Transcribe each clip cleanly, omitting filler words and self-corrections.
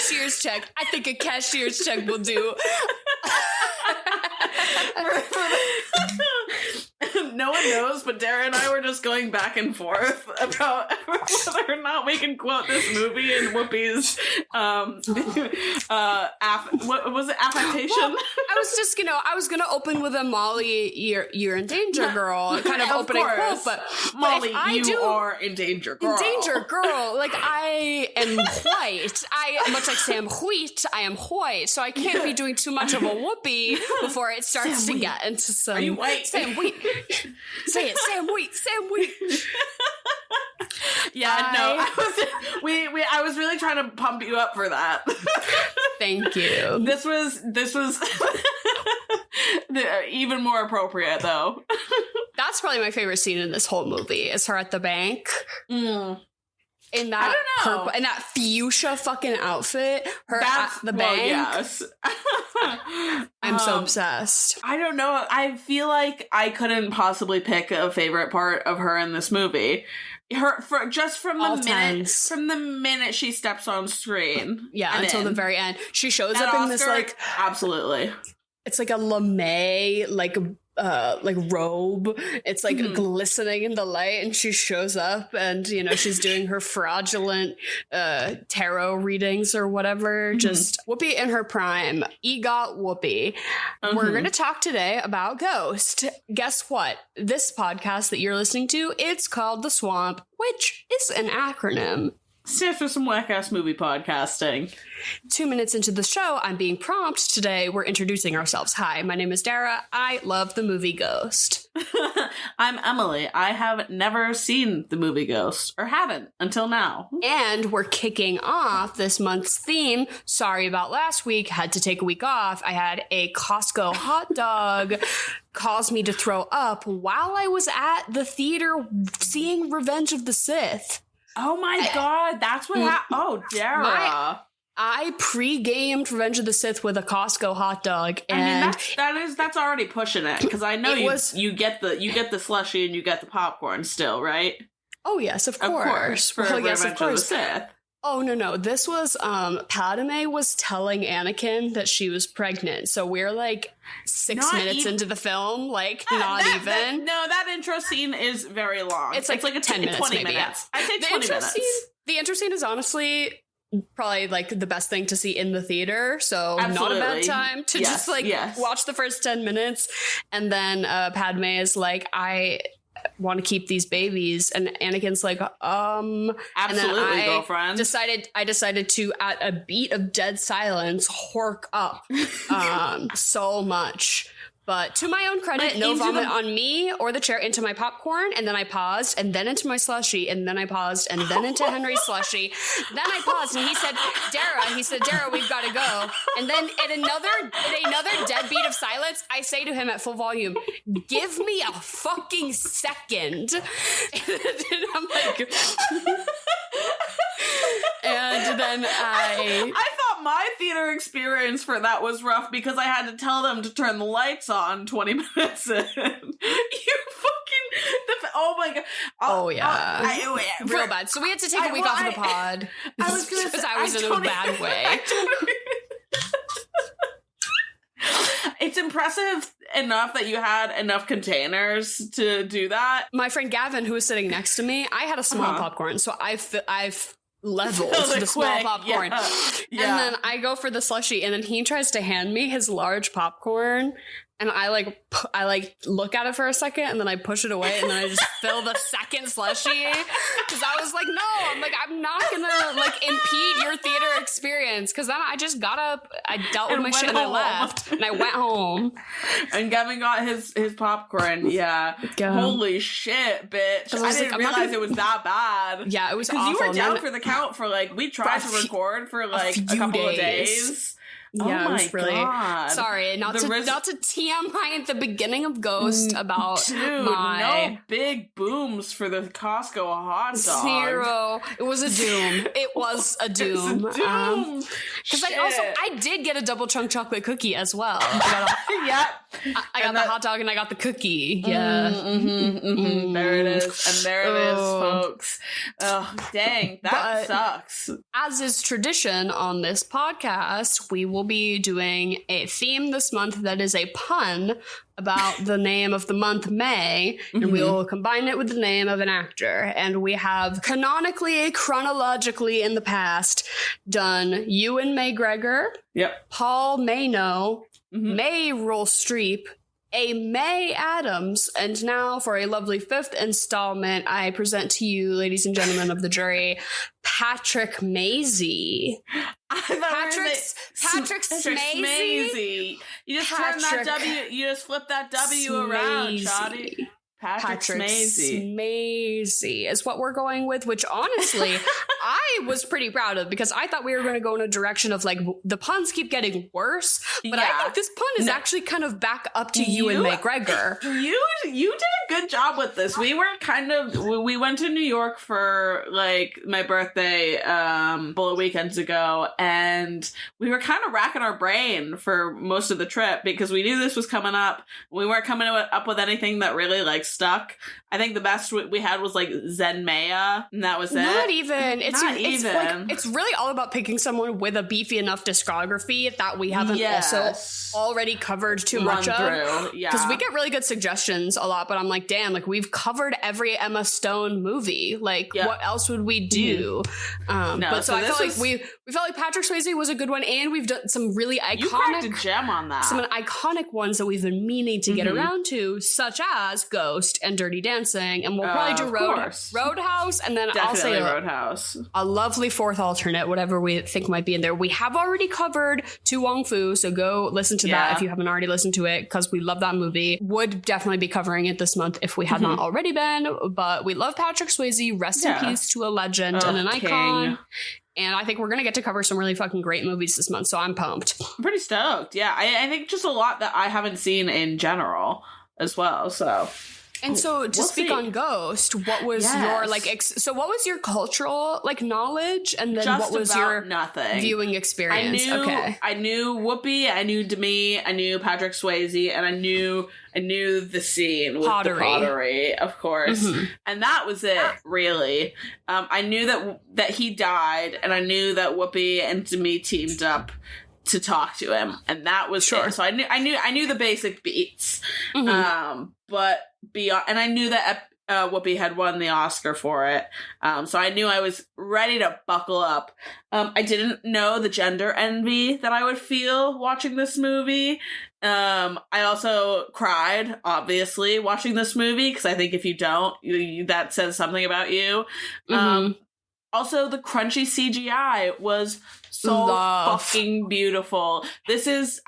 cashier's check. I think a cashier's check will do. No one knows, but Dara and I were just going back and forth about whether or not we can quote this movie in Whoopi's what was it, affectation? Well, I was gonna open with a Molly, you're in danger, girl, kind of opening quote, but Molly, you are in danger, girl. In danger, girl. Like, I am white. Much like Sam Wheat, I am white, so I can't be doing too much of a Whoopi before it starts to get into some. Are you white? Sam Wheat. Say it, Sam Wheat. Sam Wheat. Yeah, no, I was really trying to pump you up for that. Thank you. This was even more appropriate, though. That's probably my favorite scene in this whole movie, is her at the bank. In that purple, in that fuchsia fucking outfit, at the bank. Yes. I'm so obsessed. I don't know. I feel like I couldn't possibly pick a favorite part of her in this movie. From the minute she steps on screen. Yeah, until the very end. She shows up in this, like, absolutely. It's like a lame, like robe. It's like glistening in the light, and she shows up, and she's doing her fraudulent tarot readings or whatever. Just Whoopi in her prime. EGOT Whoopi. We're gonna talk today about Ghost. Guess what? This podcast that you're listening to, it's called The Swamp, which is an acronym. Stands for some whack-ass movie podcasting. 2 minutes into the show, I'm being prompt. Today, we're introducing ourselves. Hi, my name is Dara. I love the movie Ghost. I'm Emily. I have never seen the movie Ghost, or haven't until now. And we're kicking off this month's theme. Sorry about last week. Had to take a week off. I had a Costco hot dog cause me to throw up while I was at the theater seeing Revenge of the Sith. Oh my god, that's what happened. Oh, Dara. I pre-gamed Revenge of the Sith with a Costco hot dog, and that's already pushing it, because I know you get the slushie and you get the popcorn still, right? Oh yes, of course. For Revenge of the Sith. Oh no, this was Padme was telling Anakin that she was pregnant, so we're like 6 minutes into the film, like that intro scene is very long. It's like a 10 minutes, 20 maybe. minutes. I'd say 20 minutes. The intro scene is honestly probably like the best thing to see in the theater, so Absolutely. Not a bad time to just watch the first 10 minutes, and then Padme is like, I want to keep these babies, and Anakin's like, absolutely, and then I girlfriend. decided to, at a beat of dead silence, hork up so much. But to my own credit, no vomit on me or the chair, into my popcorn, and then I paused, and then into my slushie, and then I paused, and then into Henry's slushie. Then I paused, and he said, Dara, we've got to go. And then in another dead beat of silence, I say to him at full volume, give me a fucking second. And I'm like... And then I thought my theater experience for that was rough because I had to tell them to turn the lights on 20 minutes in. Oh my god. Oh yeah. Real bad. So we had to take a week off of the pod. I was gonna say, I was in a bad way. It's impressive enough that you had enough containers to do that. My friend Gavin, who was sitting next to me, I had a small popcorn, so I've leveled the small popcorn. Yeah. And then I go for the slushie, and then he tries to hand me his large popcorn, and I look at it for a second, and then I push it away, and then I just fill the second slushie, because I was like, I'm not gonna impede your theater experience, because then I just got up, I dealt with my shit, and I left, and I went home. And Gavin got his popcorn. Yeah. Holy shit, bitch. I didn't realize it was that bad. Yeah, it was awful. Because you were down for the count for we tried to record for a couple of days. Yeah, oh my God. Sorry, not to TMI at the beginning of Ghost about no big booms for the Costco hot dog. Zero. It was a doom. It was a doom. Because I did get a double chunk chocolate cookie as well. Yeah. I got the hot dog and I got the cookie. Yeah. There it is. And there it is, folks. Oh, dang. That sucks. As is tradition on this podcast, we will be doing a theme this month that is a pun about the name of the month May, and we will combine it with the name of an actor. And we have chronologically in the past done Ewan McGregor, Paul Mayno, Meryl Streep, a May Adams, and now for a lovely fifth installment, I present to you, ladies and gentlemen of the jury, Patrick sMAYze. Patrick sMAYze. You just turn that W. You just flip that W around, Shoddy. Patrick sMAYze is what we're going with, which honestly I was pretty proud of, because I thought we were going to go in a direction of like the puns keep getting worse, but I think this pun is actually kind of back up to Ewan McGregor. You did a good job with this. We went to New York for like my birthday a couple of weekends ago, and we were kind of racking our brain for most of the trip because we knew this was coming up. We weren't coming up with anything that really like stuck. I think the best we had was like sMAYze, and that was it. Not even. It's really all about picking someone with a beefy enough discography that we haven't also already covered too much of. Because we get really good suggestions a lot, but I'm like, damn, like we've covered every Emma Stone movie. Like, what else would we do? But so I felt like we felt like Patrick Swayze was a good one, and we've done some really iconic. You cracked a gem on that. Some iconic ones that we've been meaning to get around to, such as Ghost and Dirty Dancing, and we'll probably do Roadhouse, and then I'll say Roadhouse. A lovely fourth alternate, whatever we think might be in there. We have already covered To Wong Fu, so go listen to that if you haven't already listened to it, because we love that movie. Would definitely be covering it this month if we had not already been, but we love Patrick Swayze. Rest in peace to a legend and an icon. And I think we're going to get to cover some really fucking great movies this month, so I'm pumped. I'm pretty stoked. Yeah, I think just a lot that I haven't seen in general as well, so... And so to speak on Ghost, what was your so what was your cultural like knowledge, and then what was your viewing experience? I knew Whoopi, I knew Demi, I knew Patrick Swayze, and I knew the scene with the pottery, of course. And that was it, really. I knew that he died, and I knew that Whoopi and Demi teamed up to talk to him, and that was it. So I knew the basic beats. But beyond, and I knew that Whoopi had won the Oscar for it. So I knew I was ready to buckle up. I didn't know the gender envy that I would feel watching this movie. I also cried, obviously, watching this movie, because I think if you don't, that says something about you. Also, the crunchy CGI was so fucking beautiful. This is,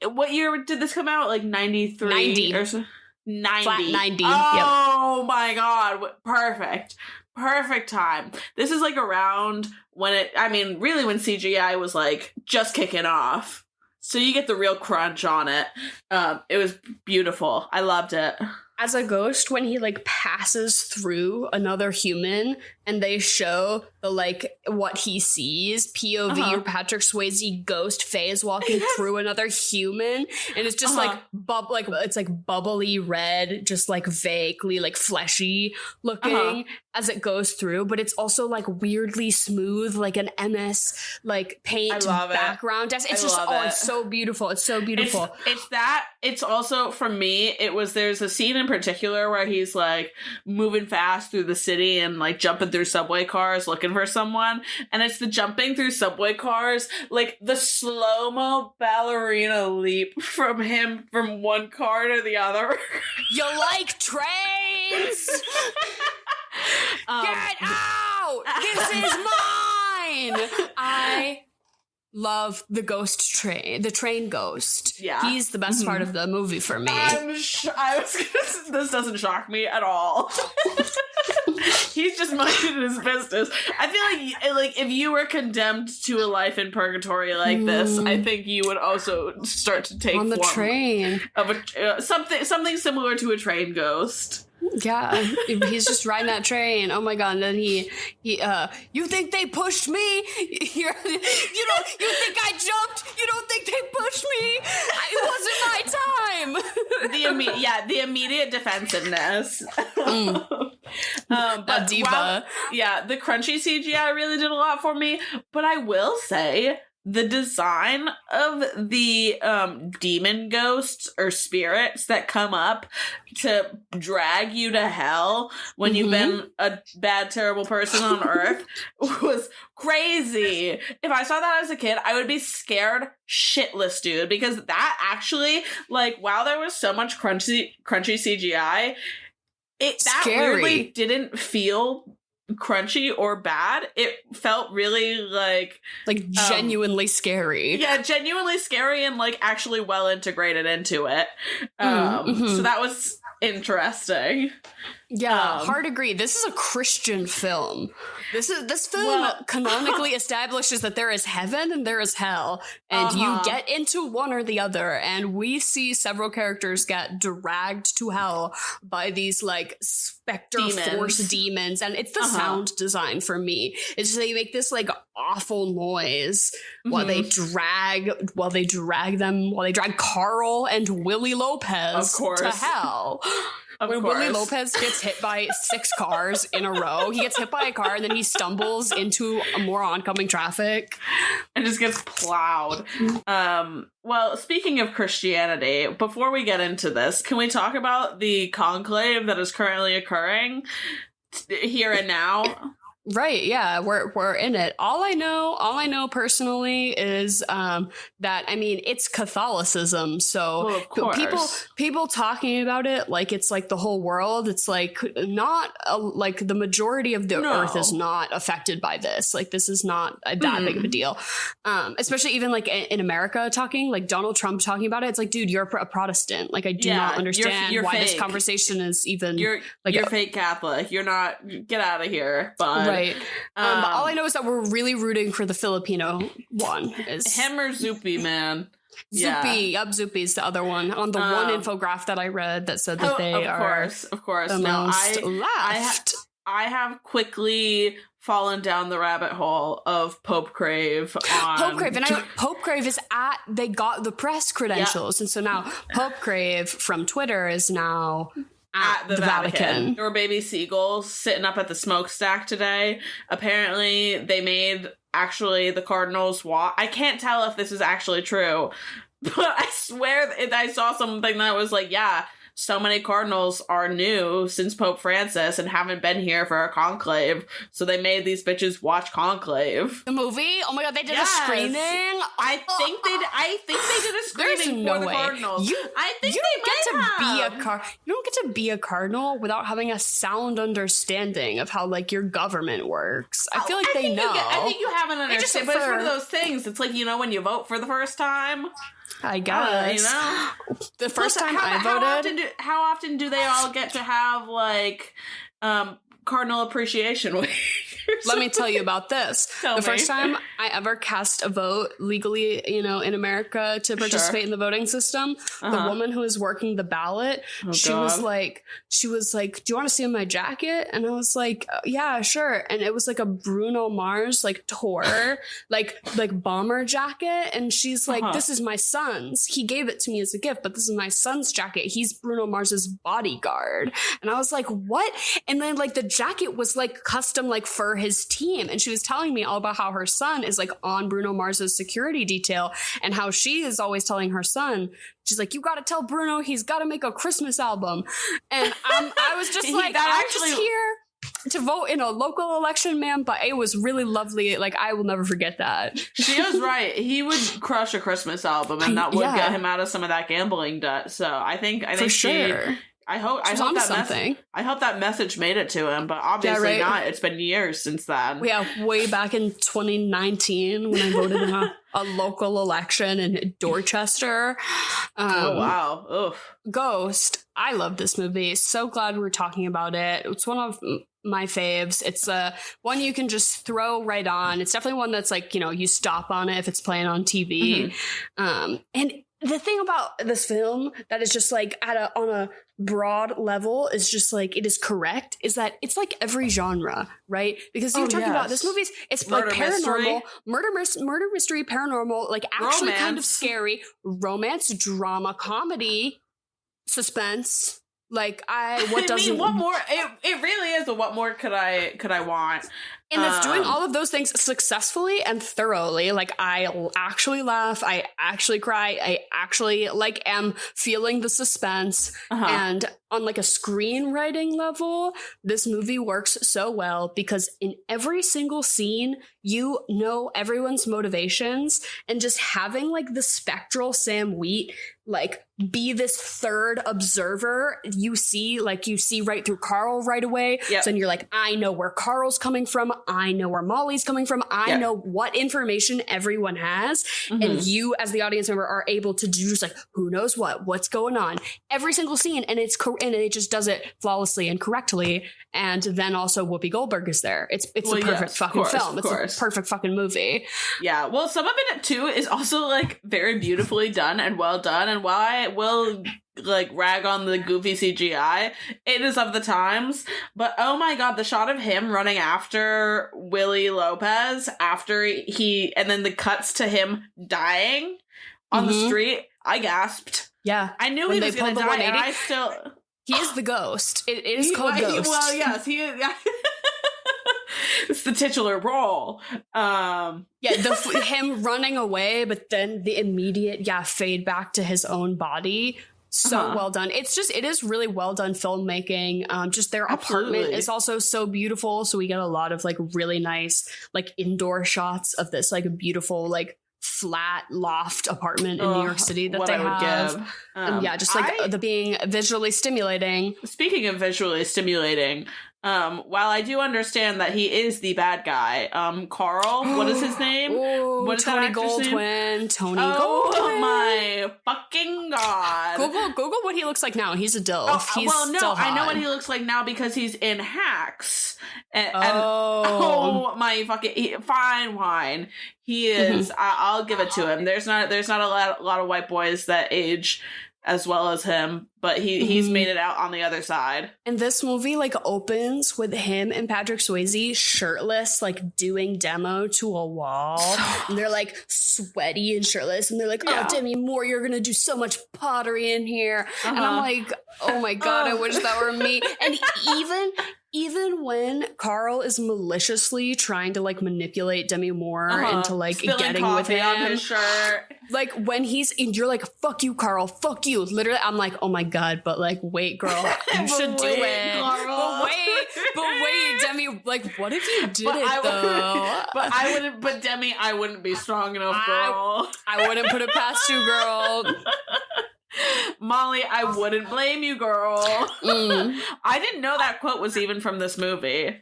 what year did this come out? Like 93? 90. Or so? 90. Flat 90. Oh my god. Perfect. Perfect time. This is like around when really when CGI was like just kicking off. So you get the real crunch on it. It was beautiful. I loved it. As a ghost, when he like passes through another human and they show the like what he sees, POV or Patrick Swayze ghost phase walking through another human, and it's just like it's like bubbly red, just like vaguely like fleshy looking as it goes through, but it's also like weirdly smooth, like an MS like paint background. It's it's so beautiful. It's so beautiful. It's also, for me, there's a scene in particular where he's like moving fast through the city and like jumping through subway cars looking for someone, and it's the jumping through subway cars, like the slow-mo ballerina leap from him from one car to the other. You like trains? Get out! This is mine! I love the ghost train, the train ghost. Yeah. He's the best part of the movie for me. This doesn't shock me at all. He's just minding his business. I feel like if you were condemned to a life in purgatory like this, I think you would also start to take on the train of something similar to a train ghost. Yeah, he's just riding that train. Oh my god! And then he you think they pushed me? You think I jumped? You don't think they pushed me? It wasn't my the immediate defensiveness. But diva. The crunchy CGI really did a lot for me. But I will say, the design of the demon ghosts or spirits that come up to drag you to hell when you've been a bad, terrible person on Earth was crazy. If I saw that as a kid, I would be scared shitless, dude, because that actually, like, while there was so much crunchy CGI, that weirdly didn't feel crunchy or bad. It felt really like genuinely scary. Yeah, genuinely scary and like actually well integrated into it. So that was interesting. Yeah, hard agree. This is a Christian film. This film canonically establishes that there is heaven and there is hell, and you get into one or the other. And we see several characters get dragged to hell by these like specter force demons, and it's the sound design for me. It's just they make this like awful noise while they drag Carl and Willie Lopez to hell. When Willie Lopez gets hit by 6 cars in a row, he gets hit by a car and then he stumbles into more oncoming traffic. And just gets plowed. Well, speaking of Christianity, before we get into this, can we talk about the conclave that is currently occurring here and now? Right, yeah, we're in it. All I know personally is that, I mean, it's Catholicism, so people talking about it like it's like the whole world. It's like not like the majority of the earth is not affected by this. Like this is not that big of a deal. Especially even like in America, talking like Donald Trump talking about it. It's like, dude, you're a Protestant. Like I do not understand you're why fake. this conversation is even. You're fake Catholic. You're not. Get out of here. But. Right. All I know is that we're really rooting for the Filipino one. Is him or Whoopi, man. Whoopi, Whoopi's the other one. On the one infographic that I read that said that they are of course. the most left. I have quickly fallen down the rabbit hole of Pope Crave. Pope Crave is they got the press credentials, and so now Pope Crave from Twitter is now at the Vatican. There were baby seagulls sitting up at the smokestack today. Apparently, they made the Cardinals walk. I can't tell if this is actually true, but I swear I saw something that was like, so many Cardinals are new since Pope Francis and haven't been here for a conclave, so they made these bitches watch Conclave. The movie? Oh my god, they did a screening? I think they did a screening for the Cardinals. You don't get to be a cardinal without having a sound understanding of how like your government works. I feel like they know. I think you have an understanding, but it's one of those things. It's like, when you vote for the first time. I guess. The first time I voted. How often do they all get to have like Cardinal Appreciation Week? Let me tell you about this. First time I ever cast a vote legally, in America to participate in the voting system, the woman who was working the ballot, she was like, do you want to see my jacket? And I was like, yeah, sure. And it was like a Bruno Mars, like tour, like bomber jacket. And she's like, this is my son's. He gave it to me as a gift, but this is my son's jacket. He's Bruno Mars's bodyguard. And I was like, what? And then like the jacket was like custom, like for his team, and she was telling me all about how her son is like on Bruno Mars's security detail, and how she is always telling her son, she's like, you got to tell Bruno he's got to make a Christmas album. And I was just like, I'm just here to vote in a local election, ma'am, but it was really lovely. Like, I will never forget that. She was right. He would crush a Christmas album, and that would get him out of some of that gambling debt. So I think for sure. I hope that message made it to him, but obviously not. It's been years since then. Yeah, way back in 2019 when I voted in a local election in Dorchester. Oh wow! Oof. Ghost. I love this movie. So glad we're talking about it. It's one of my faves. It's one you can just throw right on. It's definitely one that's like, you stop on it if it's playing on TV. And the thing about this film that is just like on a broad level is just like it is correct is that it's like every genre, right? Because you're talking about this movie, it's murder like paranormal, murder mystery, paranormal, like actually romance. Kind of scary, romance, drama, comedy. suspense. Like what more? It really is. What more could I want? And it's doing all of those things successfully and thoroughly. Like, I actually laugh. I actually cry. I actually, like, am feeling the suspense. And on, like, a screenwriting level, this movie works so well because in every single scene, you know everyone's motivations. And just having, like, the spectral Sam Wheat, like, be this third observer, you see right through Carl right away. Yep. So then you're like, I know where Carl's coming from. I know where Molly's coming from. I know what information everyone has. And you, as the audience member, are able to do just like, who knows what's going on every single scene. And it just does it flawlessly and correctly. And then also Whoopi Goldberg is there. It's a perfect fucking film. It's a perfect fucking movie. Yeah. Well, some of it too is also like very beautifully done and well done. And while I will like rag on the goofy CGI, it is of the times. But oh my god, the shot of him running after Willie Lopez and then the cuts to him dying on the street, I gasped. Yeah. I knew he was going to die, and I still... He is the ghost. It is called Ghost. Well, yes, he is. It's the titular role. Him running away, but then the immediate fade back to his own body. So well done. It is really well done filmmaking. Just their apartment is also so beautiful. So we get a lot of like really nice like indoor shots of this like beautiful like flat loft apartment in New York City that they have. Just like the being visually stimulating. Speaking of visually stimulating, while I do understand that he is the bad guy, Carl, what is his name? What is Tony Goldwyn. Tony Goldwyn. Oh my fucking god. Google what he looks like now. He's a DILF. I know what he looks like now because he's in Hacks. And my fucking fine wine. He is. I'll give it to him. There's not a lot of white boys that age as well as him, but he's made it out on the other side. And this movie like opens with him and Patrick Swayze shirtless, like doing demo to a wall. And they're like sweaty and shirtless. And they're like, oh, Demi Moore, you're going to do so much pottery in here. And I'm like, oh my God, I wish that were me. And even when Carl is maliciously trying to like manipulate Demi Moore into like spilling getting with him on his shirt. Like when you're like, fuck you, Carl, fuck you. Literally, I'm like, oh my God, but like, wait, girl, you should do it. Carl. But wait, Demi, like, what if you did though? But Demi, I wouldn't be strong enough, girl. I wouldn't put it past you, girl. Molly, I wouldn't blame you, girl. I didn't know that quote was even from this movie.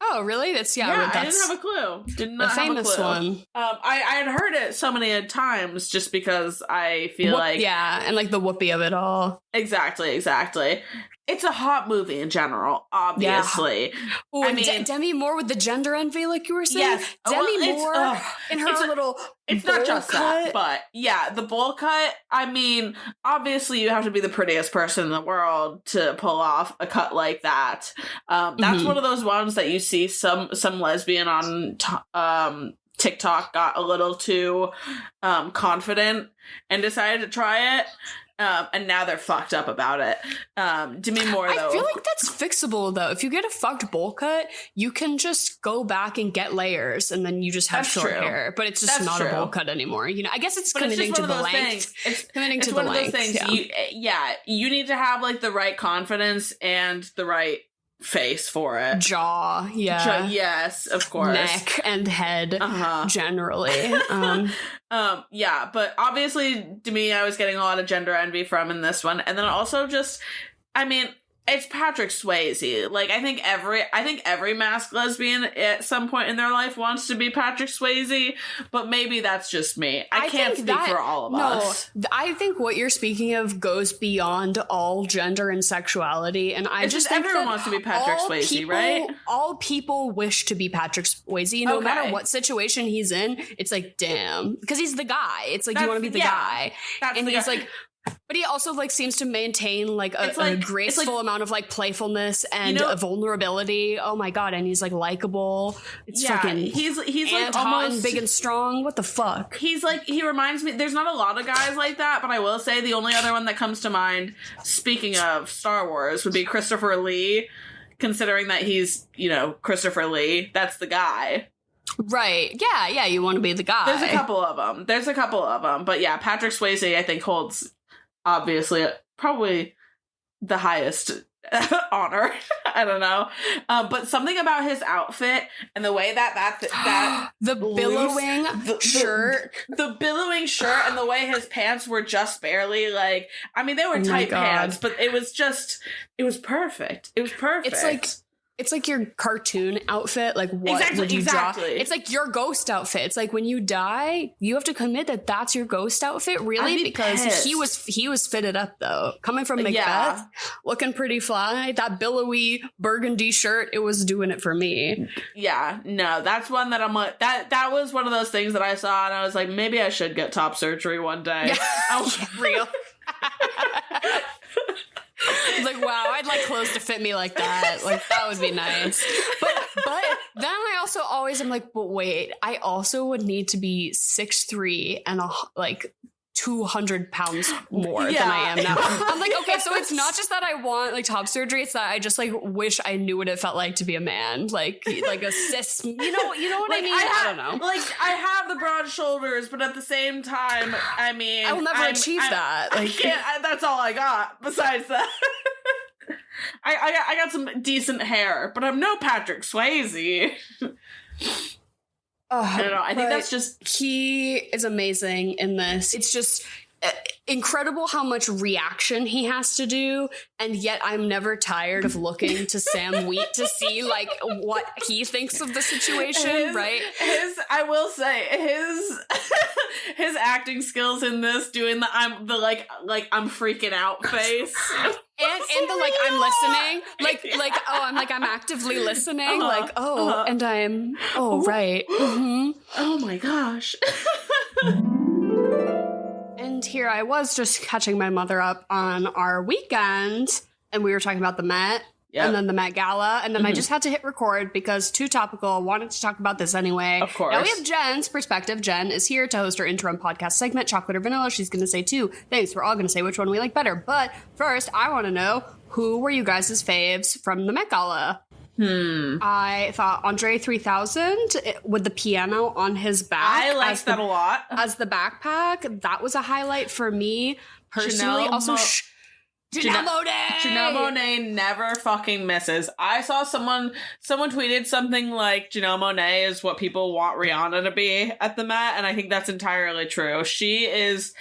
Oh, really? That's I didn't have a clue. Did not have a clue. Famous one. I had heard it so many times just because I feel like and like the whoopee of it all. Exactly. It's a hot movie in general, obviously. Yeah. Ooh, I mean, Demi Moore with the gender envy, like you were saying. Yes, Demi Moore in her little. It's not just that, but the bowl cut. I mean, obviously, you have to be the prettiest person in the world to pull off a cut like that. That's one of those ones that you see some lesbian on TikTok got a little too confident and decided to try it. And now they're fucked up about it. Demi Moore, though. I feel like that's fixable, though. If you get a fucked bowl cut, you can just go back and get layers, and then you just have short hair. But it's just not a bowl cut anymore. You know, I guess it's committing to the length. It's committing to the length. It's one of those things. You need to have like the right confidence and the right face for it. Jaw, yes, of course. Neck and head, generally. But obviously, to me, I was getting a lot of gender envy from in this one, and then also just, I mean, it's Patrick Swayze. Like, I think every masked lesbian at some point in their life wants to be Patrick Swayze, but maybe that's just me. I can't speak for all of us. I think what you're speaking of goes beyond all gender and sexuality, and I just think everyone wants to be Patrick Swayze, right? All people wish to be Patrick Swayze, no matter what situation he's in. It's like, damn, because he's the guy. It's like, you want to be the guy, and he's like But he also like seems to maintain like a graceful amount of like playfulness and a vulnerability. Oh my god! And he's like likable. It's fucking. He's like almost and big and strong. What the fuck? He reminds me. There's not a lot of guys like that, but I will say the only other one that comes to mind, speaking of Star Wars, would be Christopher Lee. Considering that he's Christopher Lee, that's the guy. Right. Yeah. You want to be the guy. There's a couple of them. But yeah, Patrick Swayze, I think, holds, obviously, probably the highest honor. I don't know. But something about his outfit and the way that the billowing shirt. The billowing shirt and the way his pants were just barely like, I mean, they were tight pants, but it was perfect. It was perfect. It's like your cartoon outfit. Like, what would you draw? It's like your ghost outfit. It's like when you die, you have to commit that that's your ghost outfit, really, because pissed. he was fitted up though. Coming from Macbeth, looking pretty fly. That billowy burgundy shirt, it was doing it for me. Yeah, no, that's one that I'm like that was one of those things that I saw and I was like, maybe I should get top surgery one day. Yeah. Real. Like, wow, I'd like clothes to fit me like that. Like, that would be nice. But then I also always am like, but wait, I also would need to be 6'3" and 200 pounds more than I am now. I'm like, okay, so it's not just that I want like top surgery, it's that I just like wish I knew what it felt like to be a man. Like a cis, you know what I mean? I don't know. Like, I have the broad shoulders, but at the same time, I mean, I will never achieve that. Like, that's all I got besides that. I got some decent hair, but I'm no Patrick Swayze. I don't know. I think that's just... He is amazing in this. It's just incredible how much reaction he has to do, and yet I'm never tired of looking to Sam Wheat to see like what he thinks of the situation, right? I will say his acting skills in this, doing the I'm freaking out face. And the like I'm listening, I'm actively listening, and I'm right. Mm-hmm. Oh my gosh. And here I was just catching my mother up on our weekend, and we were talking about the Met. Yep. And then the Met Gala, and then I just had to hit record because too topical. I wanted to talk about this anyway. Of course. Now we have Jen's perspective. Jen is here to host our interim podcast segment, Chocolate or Vanilla. She's going to say two things. We're all going to say which one we like better. But first, I want to know, who were you guys' faves from the Met Gala? I thought Andre 3000 with the piano on his back. I liked that a lot. As the backpack. That was a highlight for me personally. Janelle Monáe never fucking misses. I saw someone tweeted something like Janelle Monáe is what people want Rihanna to be at the Met, and I think that's entirely true. She is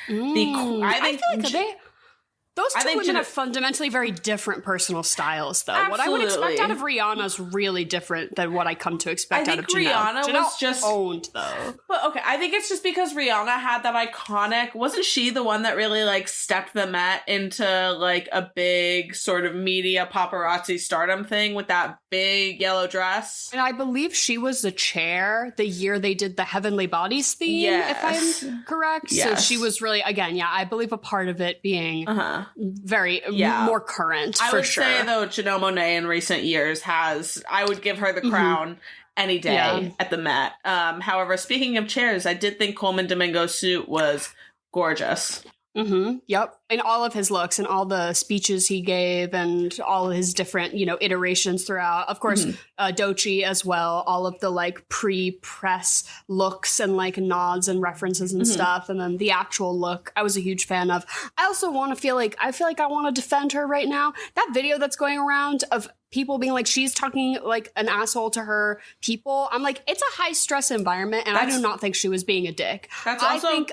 Those two women have fundamentally very different personal styles, though. Absolutely. What I would expect out of Rihanna is really different than what I come to expect out of Janelle. Rihanna was just owned, though. But okay, I think it's just because Rihanna had that iconic. Wasn't she the one that really like stepped the Met into like a big sort of media paparazzi stardom thing with that big yellow dress? And I believe she was the chair the year they did the Heavenly Bodies theme, if I'm correct. Yes. So she was really, again, I believe a part of it being very more current. I would say though, Janelle Monáe in recent years I would give her the crown any day at the Met. However, speaking of chairs, I did think Coleman Domingo's suit was gorgeous. Yep. And all of his looks and all the speeches he gave and all of his different, iterations throughout. Of course, Doechii as well. All of the like pre-press looks and like nods and references and stuff. And then the actual look I was a huge fan of. I also I feel like I want to defend her right now. That video that's going around of people being like, she's talking like an asshole to her people. I'm like, it's a high stress environment. And I do not think she was being a dick. That's also...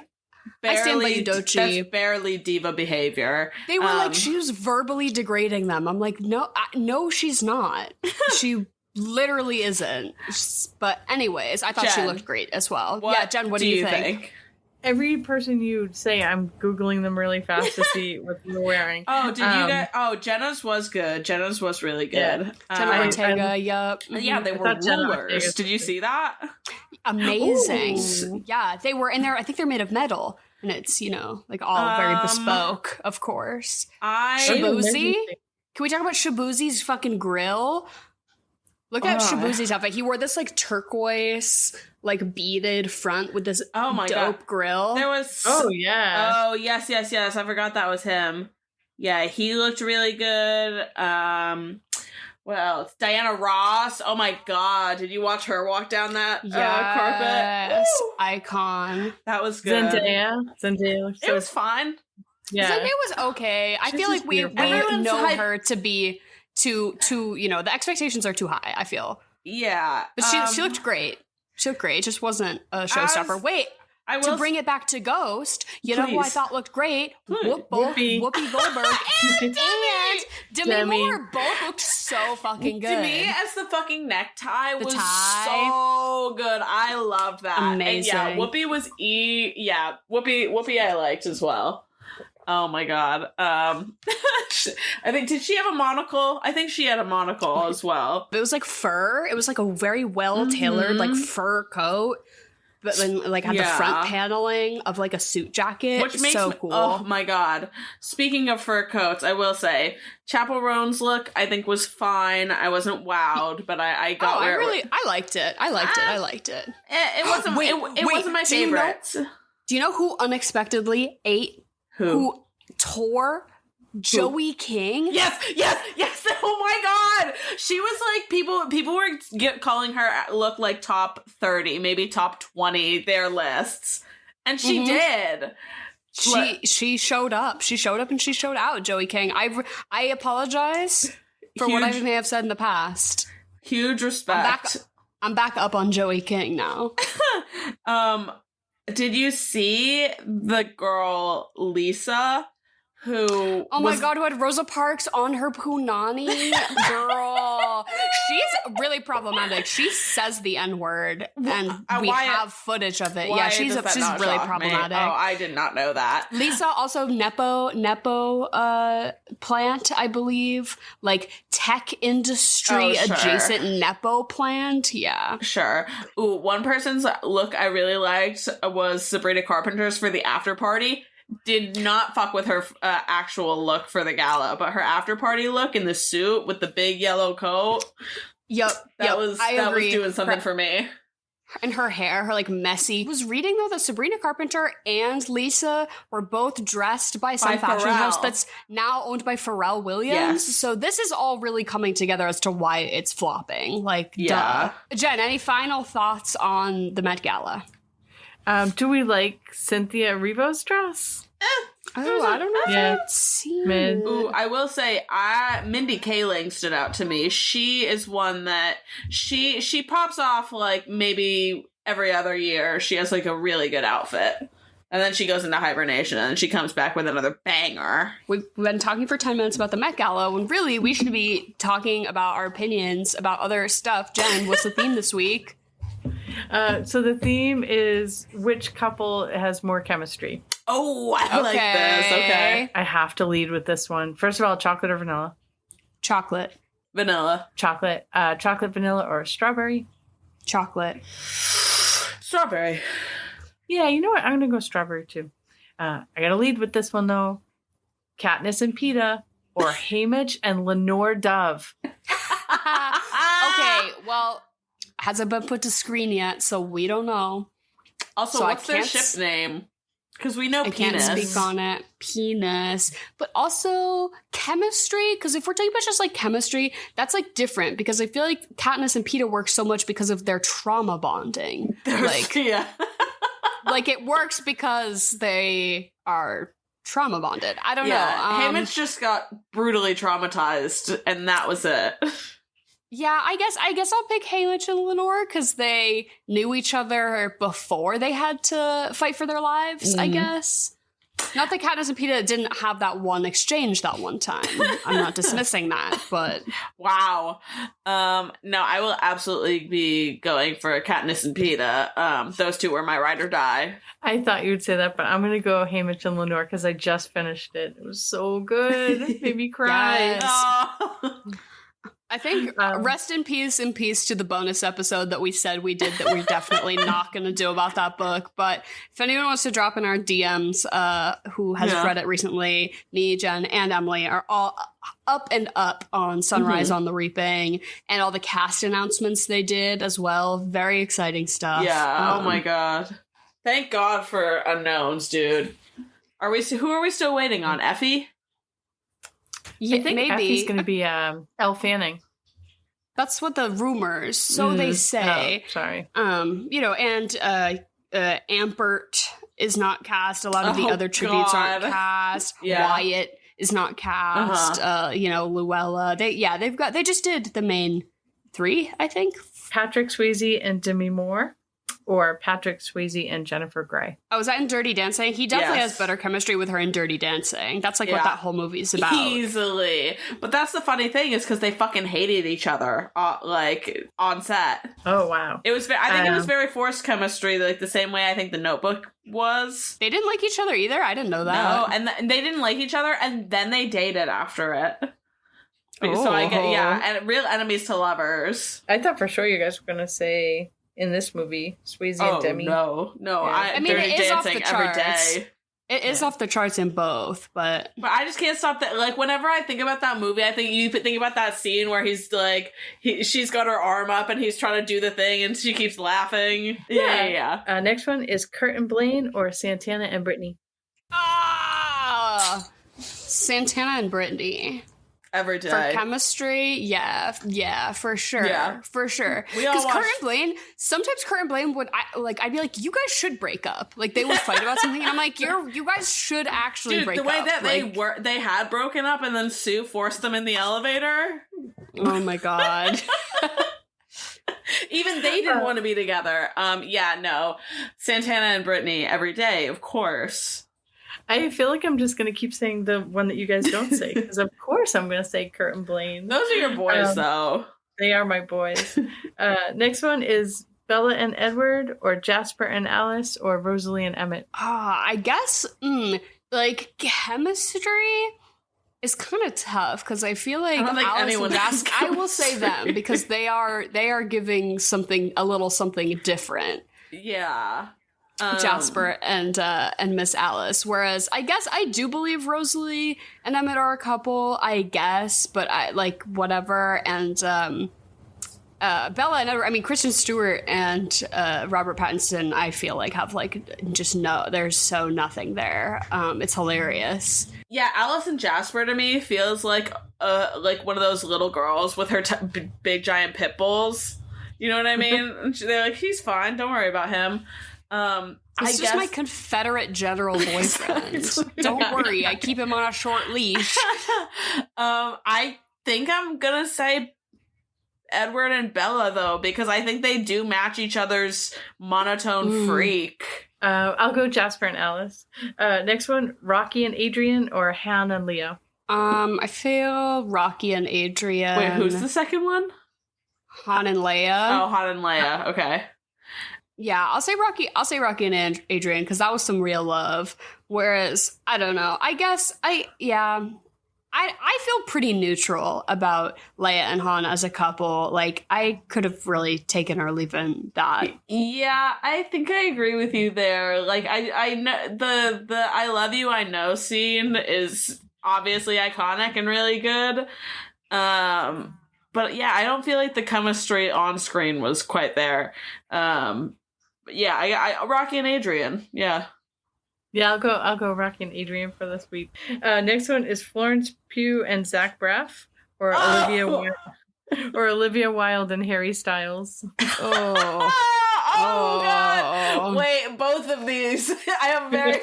I stand by you, Doechii. That's barely diva behavior. They were like, she was verbally degrading them. I'm like, no, she's not. She literally isn't. But anyways, I thought she looked great as well. Jen, what do you think? every person you say, I'm Googling them really fast to see what they're wearing. Oh, did you get... Oh, Jenna's was good. Jenna's was really good. Yeah. Jenna Ortega, yup. Yeah, they were rulers. Did you see that? Amazing. Ooh. Yeah, they were in there. I think they're made of metal. And it's, like all very bespoke, of course. Shaboozy? Can we talk about Shaboozy's fucking grill? Look at Shaboozy's outfit. He wore this like turquoise, like beaded front with this dope grill. There was yeah. Oh yes. I forgot that was him. Yeah, he looked really good. What else? Diana Ross. Oh my god, did you watch her walk down that carpet? Yes, icon. That was good. Zendaya. It was fine. Yeah, Zendaya was okay. I feel like we know her to be too. The expectations are too high. I feel. Yeah, but she looked great. She looked great. It just wasn't a showstopper. Wait. To bring it back to Ghost, know who I thought looked great? Whoopi Goldberg and Demi Moore both looked so fucking good. Demi as the fucking necktie was so good. I loved that. Amazing. And Whoopi was Whoopi I liked as well. Oh my god. I think, did she have a monocle? I think she had a monocle as well. It was like fur. It was like a very well tailored like fur coat. But then, had the front paneling of, a suit jacket. Which makes so cool. Oh, my God. Speaking of fur coats, I will say, Chappell Roan's look, I think, was fine. I wasn't wowed, but I got I liked it. I liked it. It wasn't, it wasn't my favorite. Do you know who unexpectedly ate? Who tore? Joey King? Yes. Oh my god. She was like, people were calling her look like top 30, maybe top 20 their lists. And she did. She showed up. She showed up and she showed out, Joey King. I apologize for what I may have said in the past. Huge respect. I'm back up on Joey King now. Did you see the girl Lisa? Who had Rosa Parks on her punani? Girl, she's really problematic. She says the N-word, and we have footage of it. Yeah, she's really problematic. Me? Oh, I did not know that. Lisa also Nepo plant, I believe, tech industry adjacent Nepo plant. Yeah, sure. Ooh, one person's look I really liked was Sabrina Carpenter's for the after party. Did not fuck with her actual look for the gala, but her after party look in the suit with the big yellow coat. That was doing something for me. And her hair, her messy. I was reading though that Sabrina Carpenter and Lisa were both dressed by some fashion house that's now owned by Pharrell Williams. Yes. So this is all really coming together as to why it's flopping. Duh. Jen, any final thoughts on the Met Gala? Do we like Cynthia Erivo's dress? I don't know if I've seen it. Ooh, I will say, Mindy Kaling stood out to me. She is one that she pops off maybe every other year. She has a really good outfit. And then she goes into hibernation and she comes back with another banger. We've been talking for 10 minutes about the Met Gala when really we should be talking about our opinions about other stuff. Jen, what's the theme this week? So the theme is which couple has more chemistry. Oh, I like this. Okay. I have to lead with this one. First of all, chocolate or vanilla? Chocolate. Vanilla. Chocolate. Chocolate, vanilla, or strawberry? Chocolate. Strawberry. Yeah, you know what? I'm going to go strawberry too. I got to lead with this one though. Katniss and Peeta or Haymitch and Lenore Dove. Okay, well, hasn't been put to screen yet, so we don't know. Also, what's their ship name? Because we know penis. I can't speak on it. Penis. But also chemistry, because if we're talking about just chemistry, that's different, because I feel like Katniss and Peeta work so much because of their trauma bonding. Yeah. It works because they are trauma bonded. I don't know. Haymitch just got brutally traumatized, and that was it. Yeah, I guess I'll pick Haymitch and Lenore because they knew each other before they had to fight for their lives, I guess. Not that Katniss and Peeta didn't have that one exchange that one time. I'm not dismissing that, but... Wow. No, I will absolutely be going for Katniss and Peeta. Those two were my ride or die. I thought you'd say that, but I'm going to go Haymitch and Lenore because I just finished it. It was so good. It made me cry. Yes. Oh. I think rest in peace to the bonus episode that we said we did that we're definitely not going to do about that book. But if anyone wants to drop in our DMs who has read it recently, me, Jen, and Emily are all up and up on Sunrise on the Reaping and all the cast announcements they did as well. Very exciting stuff. Yeah. Oh my God. Thank God for unknowns, dude. Who are we still waiting on? Effie? Yeah, I think maybe Effie's going to be Elle Fanning. That's what the rumors. So they say. Oh, sorry. And Ampert is not cast. A lot of the other tributes aren't cast. Yeah. Wyatt is not cast. Luella. They just did the main 3, I think. Patrick Swayze and Demi Moore. Or Patrick Swayze and Jennifer Grey. Oh, is that in Dirty Dancing? He definitely has better chemistry with her in Dirty Dancing. That's what that whole movie is about. Easily. But that's the funny thing is because they fucking hated each other, on set. Oh, wow. It was. I think it was very forced chemistry, like the same way I think The Notebook was. They didn't like each other either? I didn't know that. No, and they didn't like each other, and then they dated after it. So I get, and real enemies to lovers. I thought for sure you guys were going to say... in this movie, Swayze and Demi. No. Yeah. I mean, it is off the charts. Every day. It is off the charts in both, but I just can't stop that. Like, whenever I think about that movie, I think you think about that scene where he's like, she's got her arm up and he's trying to do the thing and she keeps laughing. Yeah. Next one is Kurt and Blaine or Santana and Brittany. Santana and Brittany. Every day. For chemistry, yeah, for sure. Yeah. For sure. Because Kurt and Blaine, sometimes Kurt and Blaine would, I'd be like, you guys should break up. Like, they would fight about something, and I'm like, you guys should actually break up. The way that they had broken up, and then Sue forced them in the elevator. Oh my God. Even they didn't want to be together. Santana and Brittany every day, of course. I feel like I'm just going to keep saying the one that you guys don't say, because of course I'm going to say Kurt and Blaine. Those are your boys, though. They are my boys. Next one is Bella and Edward, or Jasper and Alice, or Rosalie and Emmett. I guess, chemistry is kind of tough, because I feel like Alice and Jasper, I will say them, because they are giving a little something different. Yeah. Jasper and Miss Alice, whereas I guess I do believe Rosalie and Emmett are a couple, I guess, but I like whatever. And Bella and Edward, I mean Kristen Stewart and Robert Pattinson, I feel like have there's so nothing there. It's hilarious. Yeah, Alice and Jasper to me feels like one of those little girls with her big giant pit bulls. You know what I mean? They're like, he's fine, don't worry about him. He's just my Confederate general boyfriend. Don't worry, I keep him on a short leash. I think I'm gonna say Edward and Bella, though, because I think they do match each other's monotone freak. I'll go Jasper and Alice. Next one, Rocky and Adrian, or Han and Leo. I feel Rocky and Adrian. Wait, who's the second one? Han and Leia. Oh, Han and Leia. Okay. Yeah, I'll say Rocky and Adrian, because that was some real love. Whereas, I don't know. I guess I feel pretty neutral about Leia and Han as a couple. Like, I could have really taken or leaving that. Yeah, I think I agree with you there. Like, I know the I love you, I know scene is obviously iconic and really good. But yeah, I don't feel like the chemistry on screen was quite there. But yeah, I Rocky and Adrian. Yeah. Yeah, I'll go Rocky and Adrian for this week. Next one is Florence Pugh and Zach Braff, or Olivia Wilde and Harry Styles. Oh God! Wait, both of these I have very.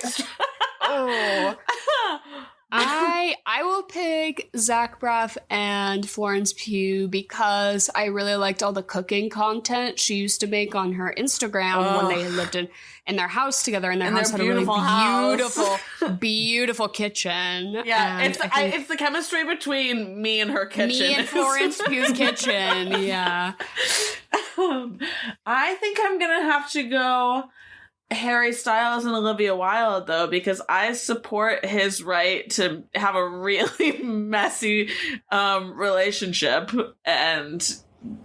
I will pick Zach Braff and Florence Pugh because I really liked all the cooking content she used to make on her Instagram when they lived in their house together, and their house had a really beautiful kitchen. Yeah, it's the chemistry between me and her kitchen. Me and Florence Pugh's kitchen, yeah. I think I'm gonna have to go Harry Styles and Olivia Wilde, though, because I support his right to have a really messy relationship and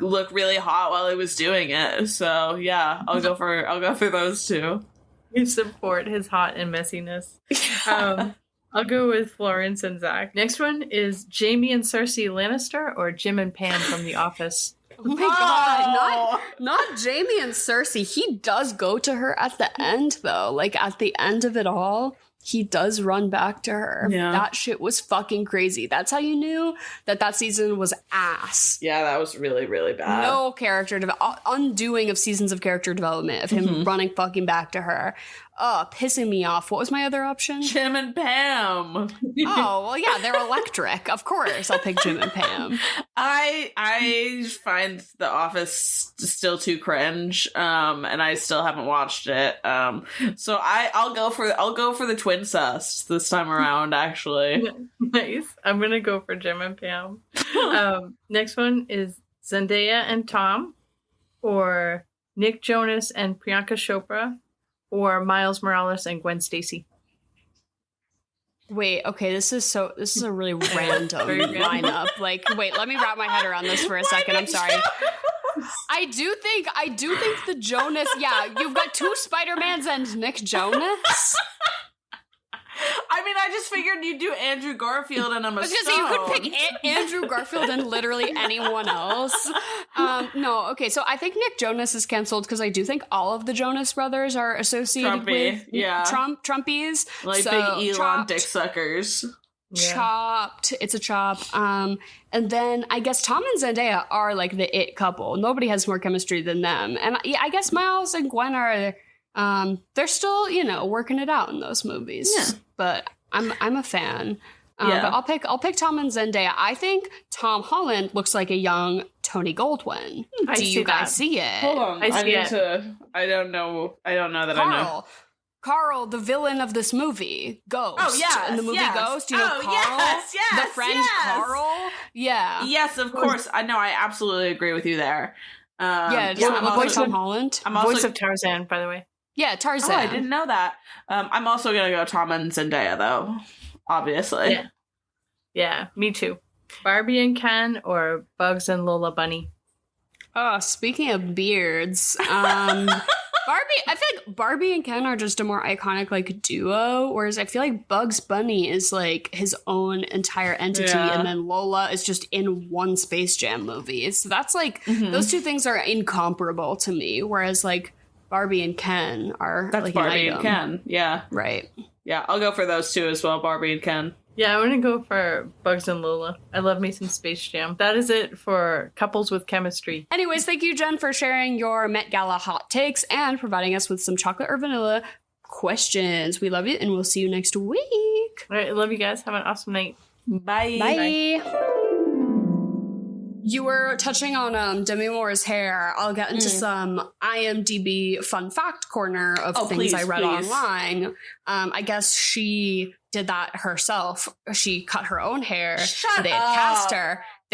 look really hot while he was doing it. So yeah, I'll go for those two. You support his hot and messiness. I'll go with Florence and Zach. Next one is Jamie and Cersei Lannister or Jim and Pam from The Office. Oh my god, not Jamie and Cersei. He does go to her at the end, though. Like, at the end of it all, he does run back to her. Yeah. That shit was fucking crazy. That's how you knew that season was ass. Yeah, that was really, really bad. No character undoing of seasons of character development of him running fucking back to her. Pissing me off. What was my other option? Jim and Pam. Oh, well, yeah, they're electric. Of course, I'll pick Jim and Pam. I find The Office still too cringe, and I still haven't watched it. So I'll go for the twin sus this time around. Actually, nice. I'm gonna go for Jim and Pam. Next one is Zendaya and Tom, or Nick Jonas and Priyanka Chopra, or Miles Morales and Gwen Stacy. Wait, okay, this is a really random lineup. Like, wait, let me wrap my head around this for a second. I'm sorry. I do think the Jonas, yeah, you've got two Spider-Mans and Nick Jonas. I mean, I just figured you'd do Andrew Garfield and Emma Stone. You could pick Andrew Garfield and literally anyone else. No, okay, so I think Nick Jonas is canceled because I do think all of the Jonas brothers are associated with Trumpies. Like so, big Elon dick suckers. Chopped. It's a chop. And then I guess Tom and Zendaya are like the it couple. Nobody has more chemistry than them. And I guess Miles and Gwen are... they're still, working it out in those movies. Yeah. But I'm a fan. But I'll pick Tom and Zendaya. I think Tom Holland looks like a young Tony Goldwyn. Do you guys see it? Hold on. I don't know that I know. Carl, the villain of this movie, Ghost. Oh, yeah. In the movie Ghost, you know Carl? Yes, the friend Carl? Yeah. Yes, of course. I know. I absolutely agree with you there. I'm also Tom Holland. Voice of Tarzan, by the way. Yeah, Tarzan. Oh, I didn't know that. I'm also going to go Tom and Zendaya, though. Obviously. Yeah, me too. Barbie and Ken or Bugs and Lola Bunny? Oh, speaking of beards, I feel like Barbie and Ken are just a more iconic like duo, whereas I feel like Bugs Bunny is like his own entire entity, and then Lola is just in one Space Jam movie. So that's like those two things are incomparable to me, whereas like Barbie and Ken are that's like Barbie and Ken. Yeah. Right. Yeah, I'll go for those two as well, Barbie and Ken. Yeah, I'm going to go for Bugs and Lola. I love me some Space Jam. That is it for couples with chemistry. Anyways, thank you, Jen, for sharing your Met Gala hot takes and providing us with some chocolate or vanilla questions. We love you, and we'll see you next week. All right, I love you guys. Have an awesome night. Bye. Bye. You were touching on Demi Moore's hair. I'll get into some IMDb fun fact corner of things I read online. I guess she did that herself. She cut her own hair. They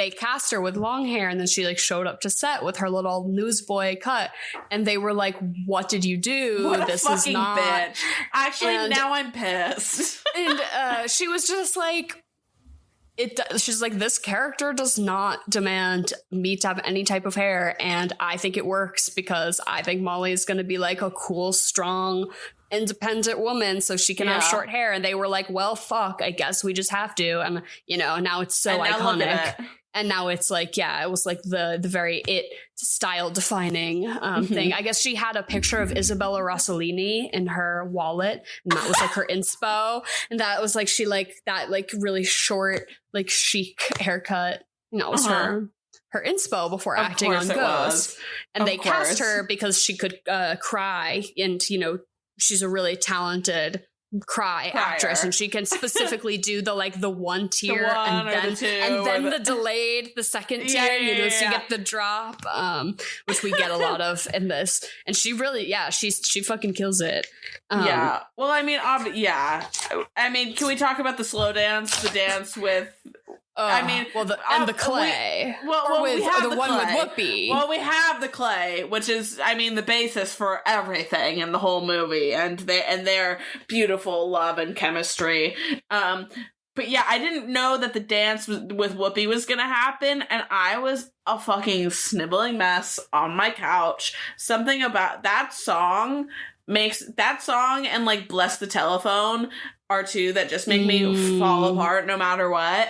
cast her with long hair, and then she like showed up to set with her little newsboy cut, and they were like, "What did you do? What this a fucking is not." Bitch. Actually, now I'm pissed. And she was just like. She's like, this character does not demand me to have any type of hair, and I think it works because I think Molly is going to be like a cool, strong, independent woman, so she can have short hair. And they were like, well, fuck, I guess we just have to. And now it's so iconic. And now it's like, it was like the very it style defining thing. I guess she had a picture of Isabella Rossellini in her wallet, and that was like her inspo. And that was like, she like that like really short, like chic haircut. That was her inspo before acting on Ghost. And they cast her because she could cry, and she's a really talented cry actress, and she can specifically do the one tear and then the delayed, the second tear, so you get the drop, which we get a lot of in this, and she really, she fucking kills it. Well, I mean, can we talk about the slow dance, the dance with the clay. We have the one with Whoopi. Well, we have the clay, which is, the basis for everything in the whole movie, and their beautiful love and chemistry. But yeah, I didn't know that the dance with Whoopi was gonna happen, and I was a fucking sniveling mess on my couch. Something about that song and Bless the Telephone are two that just make me fall apart no matter what.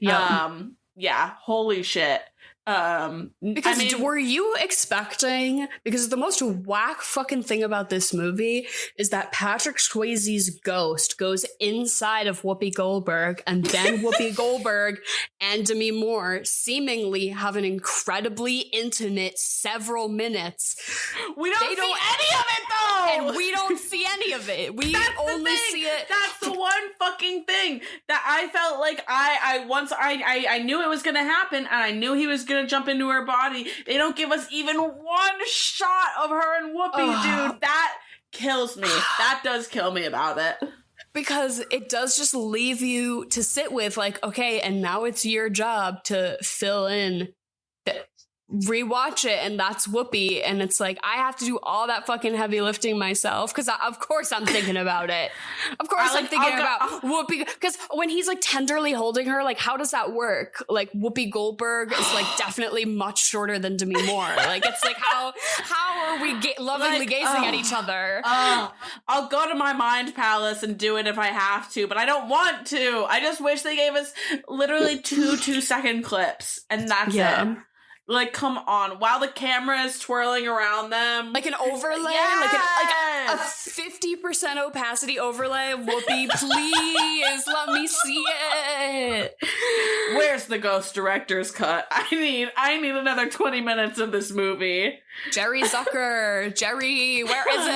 Holy shit. Because were you expecting, because the most whack fucking thing about this movie is that Patrick Swayze's ghost goes inside of Whoopi Goldberg, and then Whoopi Goldberg and Demi Moore seemingly have an incredibly intimate several minutes. We don't see any of it though! And we don't see any of it. We only see it. That's the one fucking thing that I felt like I knew it was gonna happen, and I knew he was gonna jump into her body. They don't give us even one shot of her and Whoopi, dude. That kills me. That does kill me about it. Because it does just leave you to sit with okay, and now it's your job to fill in, rewatch it, and that's Whoopi, and it's I have to do all that fucking heavy lifting myself, because of course I'm thinking about it. Of course I'm thinking about Whoopi, because when he's tenderly holding her, how does that work? Whoopi Goldberg is definitely much shorter than Demi Moore. It's how are we lovingly gazing at each other? I'll go to my mind palace and do it if I have to, but I don't want to. I just wish they gave us literally 2-second clips, and that's it. Come on, while the camera is twirling around them. An overlay? A 50% opacity overlay of Whoopi. Please, let me see it. Where's the ghost director's cut? I need another 20 minutes of this movie. Jerry Zucker. Jerry, where is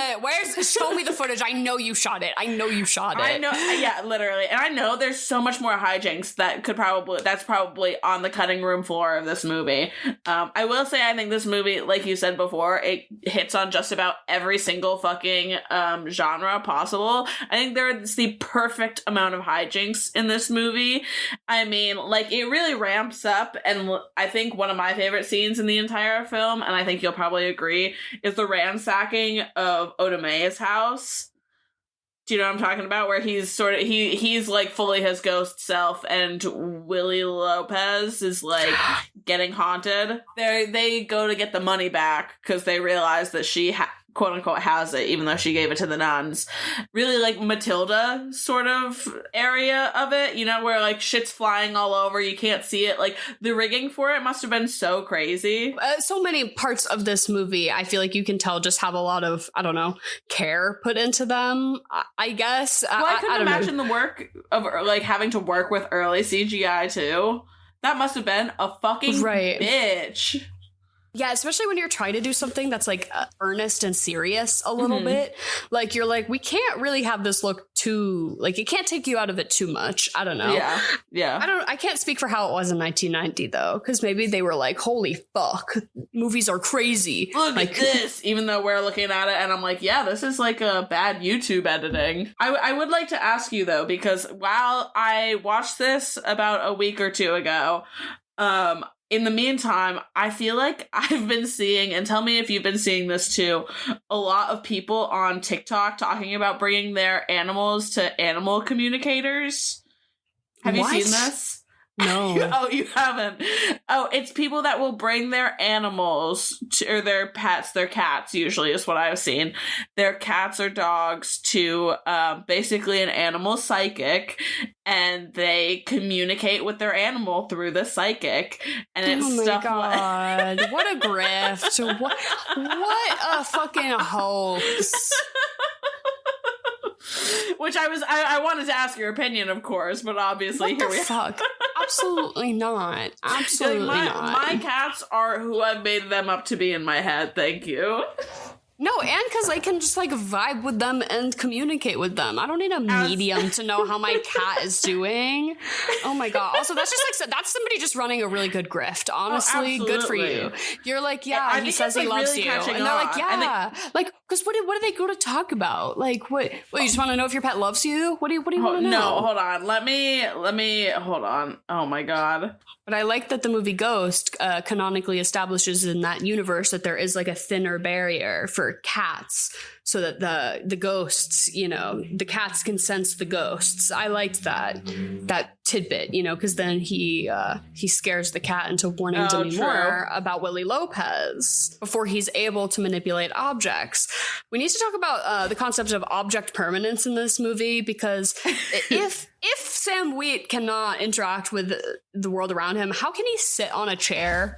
it? Show me the footage. I know you shot it. I know, yeah, literally. And I know there's so much more hijinks that's probably on the cutting room floor of this movie. I will say, I think this movie, like you said before, it hits on just about every single fucking genre possible. I think there's the perfect amount of hijinks in this movie. It really ramps up, and I think one of my favorite scenes in the entire film, and I think you'll probably agree, is the ransacking of Odame's house. Do you know what I'm talking about? Where he's he's fully his ghost self, and Willie Lopez is getting haunted. They go to get the money back because they realize that she quote unquote has it, even though she gave it to the nuns. Really Matilda sort of area of it, where shit's flying all over, you can't see it. The rigging for it must have been so crazy. So many parts of this movie, I feel you can tell just have a lot of, I don't know, care put into them, I guess. Well, I couldn't imagine the work of having to work with early CGI too. That must have been a fucking bitch. Yeah, especially when you're trying to do something that's earnest and serious a little bit. You're we can't really have this look too, it can't take you out of it too much. I don't know. Yeah. I can't speak for how it was in 1990 though, because maybe they were holy fuck, movies are crazy. Look at this, even though we're looking at it and I'm yeah, this is a bad YouTube editing. I would like to ask you though, because while I watched this about a week or two ago, in the meantime, I feel I've been seeing, and tell me if you've been seeing this too, a lot of people on TikTok talking about bringing their animals to animal communicators. Have you seen this? No. Oh, you haven't? Oh, it's people that will bring their animals or their pets, their cats usually is what I've seen, their cats or dogs to basically an animal psychic, and they communicate with their animal through the psychic, and it's stuff God. What a grift. What a fucking hoax. Which I wanted to ask your opinion, of course, but obviously here we are. Absolutely not. Absolutely not. My cats are who I've made them up to be in my head. Thank you. No, and because I can just like vibe with them and communicate with them. I don't need a medium to know how my cat is doing. Oh my God. Also, that's just like, that's somebody just running a really good grift. Honestly, good for you. You're like, yeah, he says he loves you. And they're like, yeah. Like, because what do they go to talk about? Like, what you just want to know if your pet loves you? What do you want to know? No, hold on. Let me, hold on. Oh my God. But I like that the movie Ghost canonically establishes in that universe that there is like a thinner barrier for cats, so that the ghosts, you know, the cats can sense the ghosts. I liked that tidbit, you know, because then he scares the cat into wanting to be more about Willie Lopez before he's able to manipulate objects. We need to talk about the concept of object permanence in this movie, because if Sam Wheat cannot interact with the world around him, how can he sit on a chair?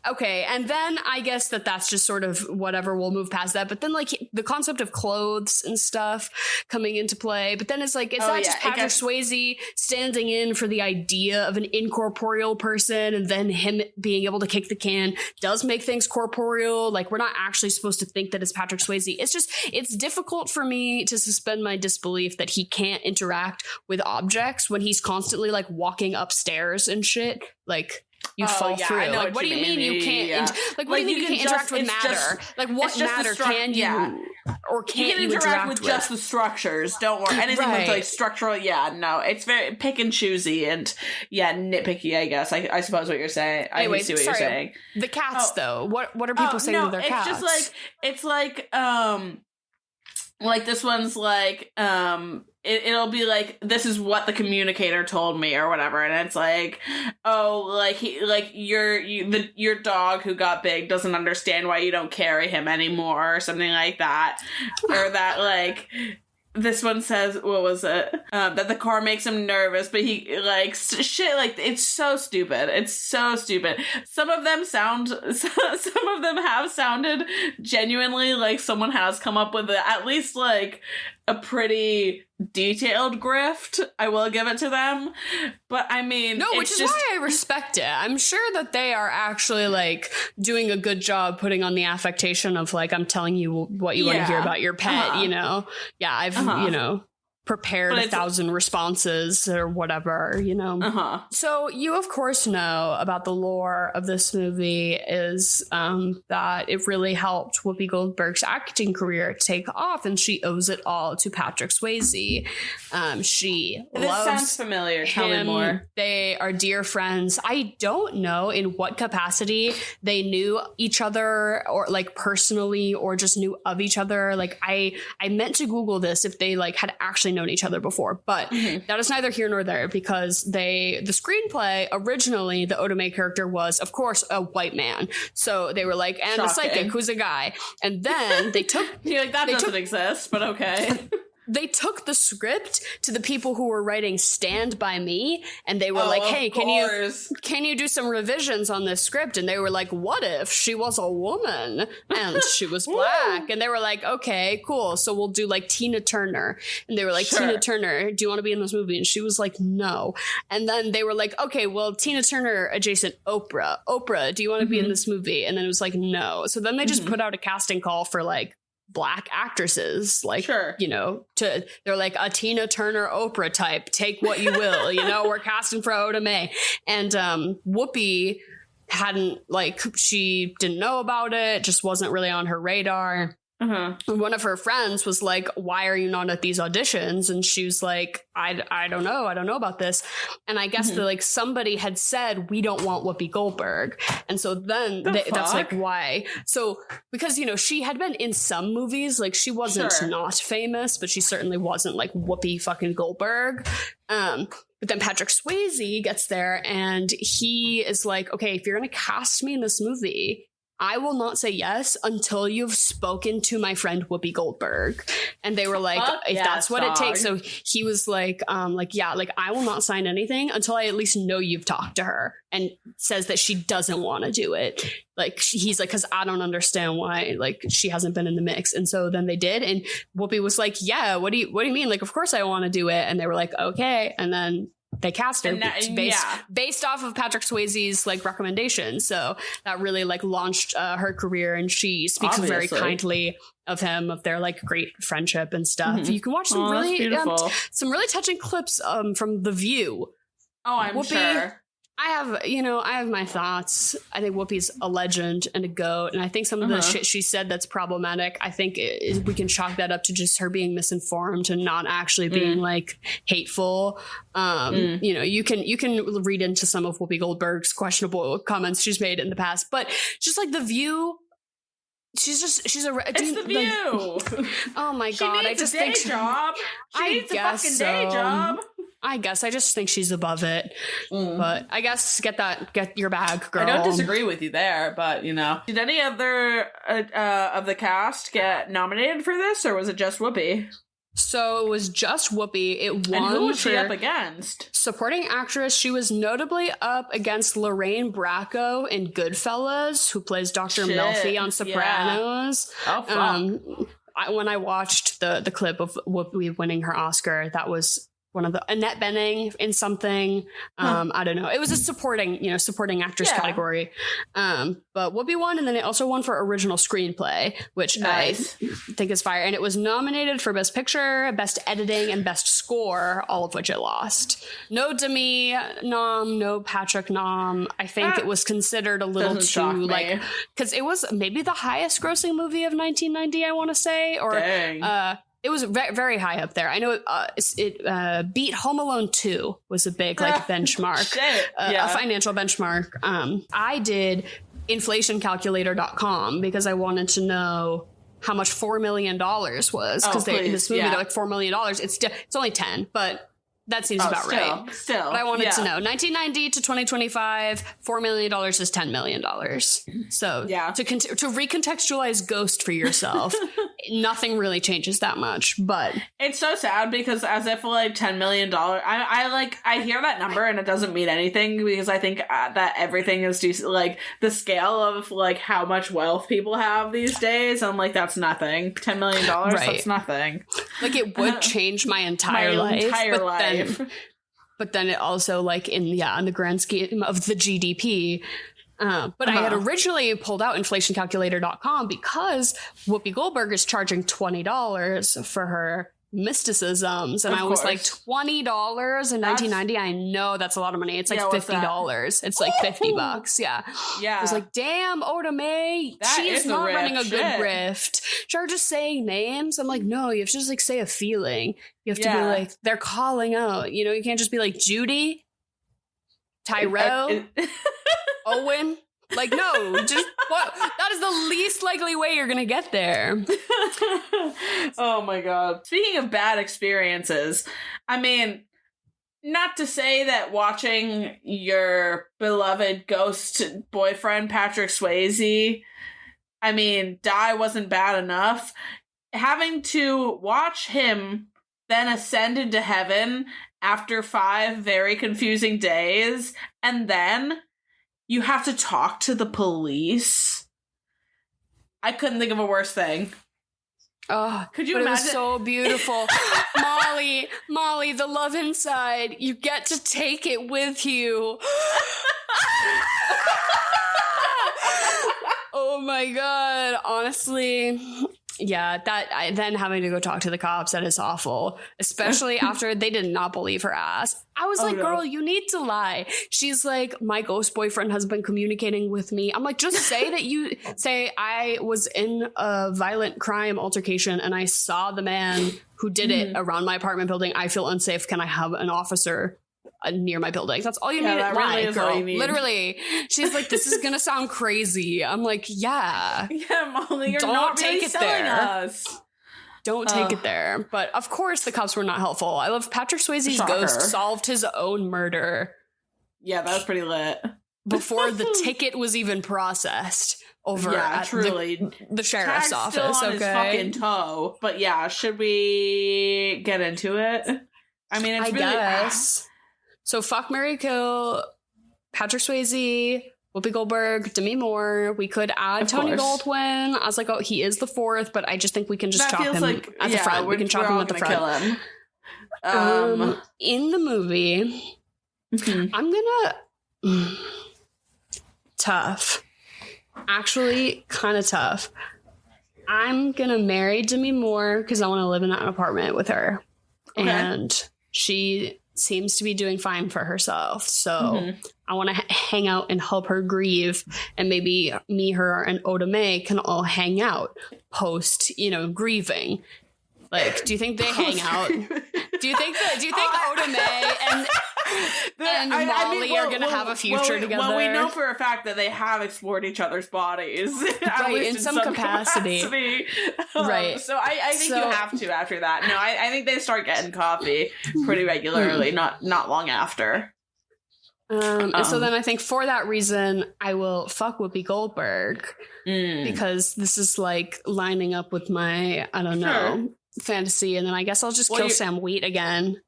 Okay, and then I guess that's just sort of whatever, we'll move past that. But then like the concept of clothes and stuff coming into play. But then it's like, is that just Patrick Swayze standing in for the idea of an incorporeal person, and then him being able to kick the can does make things corporeal? Like, we're not actually supposed to think that it's Patrick Swayze. It's just, it's difficult for me to suspend my disbelief that he can't interact with objects when he's constantly like walking upstairs and shit. Like, you fall through. I know like, what do you mean you can't? Like, what do you mean you can't interact with matter? Like, what matter can you or can't you interact with? Just the structures. Don't worry. Anything with like structural. Yeah, no, it's very pick and choosy and nitpicky. I guess I suppose what you're saying. Anyway, I see what you're saying. The cats, though. What are people saying to their cats? It's just like this one's like it'll be like, this is what the communicator told me or whatever, and it's like, oh, like your dog who got big doesn't understand why you don't carry him anymore or something like that. Or that like this one says, what was it? That the car makes him nervous, but he like shit. Like, it's so stupid. It's so stupid. Some of them have sounded genuinely like someone has come up with at least like a pretty detailed grift. I will give it to them. But I mean, no, which is why I respect it. I'm sure that they are actually like doing a good job putting on the affectation of like, I'm telling you what you want to hear about your pet, you know? Yeah, I've, you know, prepared 1,000 responses or whatever, you know. So you of course know about the lore of this movie is that it really helped Whoopi Goldberg's acting career take off, and she owes it all to Patrick Swayze. She loves sounds familiar. him. Tell me more. They are dear friends. I don't know in what capacity they knew each other, or like personally, or just knew of each other. Like, I meant to Google this if they like had actually known each other before, but that is neither here nor there, because the screenplay originally, the Oda Mae character was of course a white man, so they were like, and a psychic who's a guy, and then they took you're like, that doesn't exist, but okay. They took the script to the people who were writing Stand By Me, and they were like, hey, can you do some revisions on this script? And they were like, what if she was a woman and she was black? And they were like, okay, cool. So we'll do like Tina Turner. And they were like, Tina Turner, do you want to be in this movie? And she was like, no. And then they were like, okay, well, Tina Turner adjacent Oprah. Oprah, do you want to be in this movie? And then it was like, no. So then they just put out a casting call for like black actresses, like, you know, they're like a Tina Turner Oprah type, take what you will, you know, we're casting for Oda Mae. And Whoopi hadn't, like, she didn't know about it, just wasn't really on her radar. One of her friends was like, why are you not at these auditions? And she was like, I don't know about this. And I guess that like somebody had said, we don't want Whoopi Goldberg. And so then that's like, why? So because, you know, she had been in some movies, like she wasn't not famous, but she certainly wasn't like Whoopi fucking Goldberg. But then Patrick Swayze gets there and he is like, okay, if you're going to cast me in this movie, I will not say yes until you've spoken to my friend Whoopi Goldberg. And they were like, if that's what it takes. So he was like, yeah, like I will not sign anything until I at least know you've talked to her, and says that she doesn't want to do it. Like he's like, cause I don't understand why, like she hasn't been in the mix. And so then they did. And Whoopi was like, yeah, what do you mean? Like, of course I want to do it. And they were like, okay. And then they cast her based off of Patrick Swayze's like recommendation. So that really like launched her career, and she speaks very kindly of him, of their like great friendship and stuff. You can watch some really touching clips from The View. Oh, I'm sure. I have my thoughts. I think Whoopi's a legend and a goat, and I think some of the shit she said that's problematic, I think we can chalk that up to just her being misinformed and not actually being like hateful. You know, you can read into some of Whoopi Goldberg's questionable comments she's made in the past, but just like The View, she's a it's The View. Oh my god, I just think she needs a fucking day job. I guess I just think she's above it, but I guess get your bag, girl. I don't disagree with you there, but you know, did any other of the cast get nominated for this, or was it just Whoopi? So it was just Whoopi. It won. And who was she up against? Supporting actress. She was notably up against Lorraine Bracco in Goodfellas, who plays Dr. Melfi on Sopranos. Yeah. Oh fuck! When I watched the clip of Whoopi winning her Oscar, that was one of the Annette Bening in something. I don't know. It was a supporting actress category. But Whoopi won, and then it also won for original screenplay, which I think is fire. And it was nominated for Best Picture, Best Editing, and Best Score, all of which it lost. No Demi nom, no Patrick nom. I think it was considered a little too like, because it was maybe the highest grossing movie of 1990, I want to say, or it was very high up there. I know it beat Home Alone 2 was a big like benchmark, a financial benchmark. I did inflationcalculator.com because I wanted to know how much $4 million was, because in this movie they're like $4 million. It's only 10, but that seems about right. Still, but I wanted to know 1990 to 2025, $4 million is $10 million. So to recontextualize Ghost for yourself, nothing really changes that much. But it's so sad because as if like $10 million, I hear that number and it doesn't mean anything, because I think that everything is like the scale of like how much wealth people have these days. I'm like, that's nothing. $10 million, that's nothing. Like it would change my entire life. But then it also like in the grand scheme of the GDP. But I had originally pulled out inflationcalculator.com because Whoopi Goldberg is charging $20 for her mysticisms, and I was like, $20 in 1990. I know that's a lot of money. It's like $50. It's like $50. I was like, damn, Oda Mae, she is not running a good grift. Charges saying names. I'm like, no, you have to just like say a feeling. You have to be like, they're calling out. You know, you can't just be like Judy, Tyrell, Owen. Like, no, just what? That is the least likely way you're gonna get there. Oh my god. Speaking of bad experiences, I mean, not to say that watching your beloved ghost boyfriend Patrick Swayze, I mean, die wasn't bad enough. Having to watch him then ascend into heaven after 5 very confusing days, and then you have to talk to the police. I couldn't think of a worse thing. Oh, could you imagine? It was so beautiful. Molly, the love inside. You get to take it with you. Oh my god. Honestly, then having to go talk to the cops, that is awful. Especially after they did not believe her ass. I was girl, you need to lie. She's like, my ghost boyfriend has been communicating with me. I'm like, just say that you say I was in a violent crime altercation and I saw the man who did it around my apartment building. I feel unsafe. Can I have an officer near my building? That's all you need. That really is all you need. Literally. She's like, this is gonna sound crazy. I'm like, yeah, Molly, you're not really selling us. Don't take it there. But of course the cops were not helpful. I love Patrick Swayze's ghost solved his own murder. Yeah, that was pretty lit. Before the ticket was even processed over at the sheriff's office. Still on his fucking toe. But yeah, should we get into it? I mean, it's guess. So fuck, marry, kill, Patrick Swayze, Whoopi Goldberg, Demi Moore. We could add Tony Goldwyn. I was like, oh, he is the 4th, but I just think we can just chop him at the front. We can chop him at the front. In the movie, Mm-hmm. I'm gonna tough. Actually, kind of tough. I'm gonna marry Demi Moore because I want to live in that apartment with her, and she seems to be doing fine for herself. So I want to hang out and help her grieve, and maybe me, her, and Oda Mae can all hang out post, grieving. Like, do you think they hang out? Do you think Oda Mae and Molly are going to have a future together? Well, we know for a fact that they have explored each other's bodies, right? In some capacity. Right. So I think you have to after that. No, I think they start getting coffee pretty regularly. Not long after. And so then I think for that reason, I will fuck Whoopi Goldberg because this is like lining up with my, I don't know, fantasy. And then I guess I'll just kill Sam Wheat again.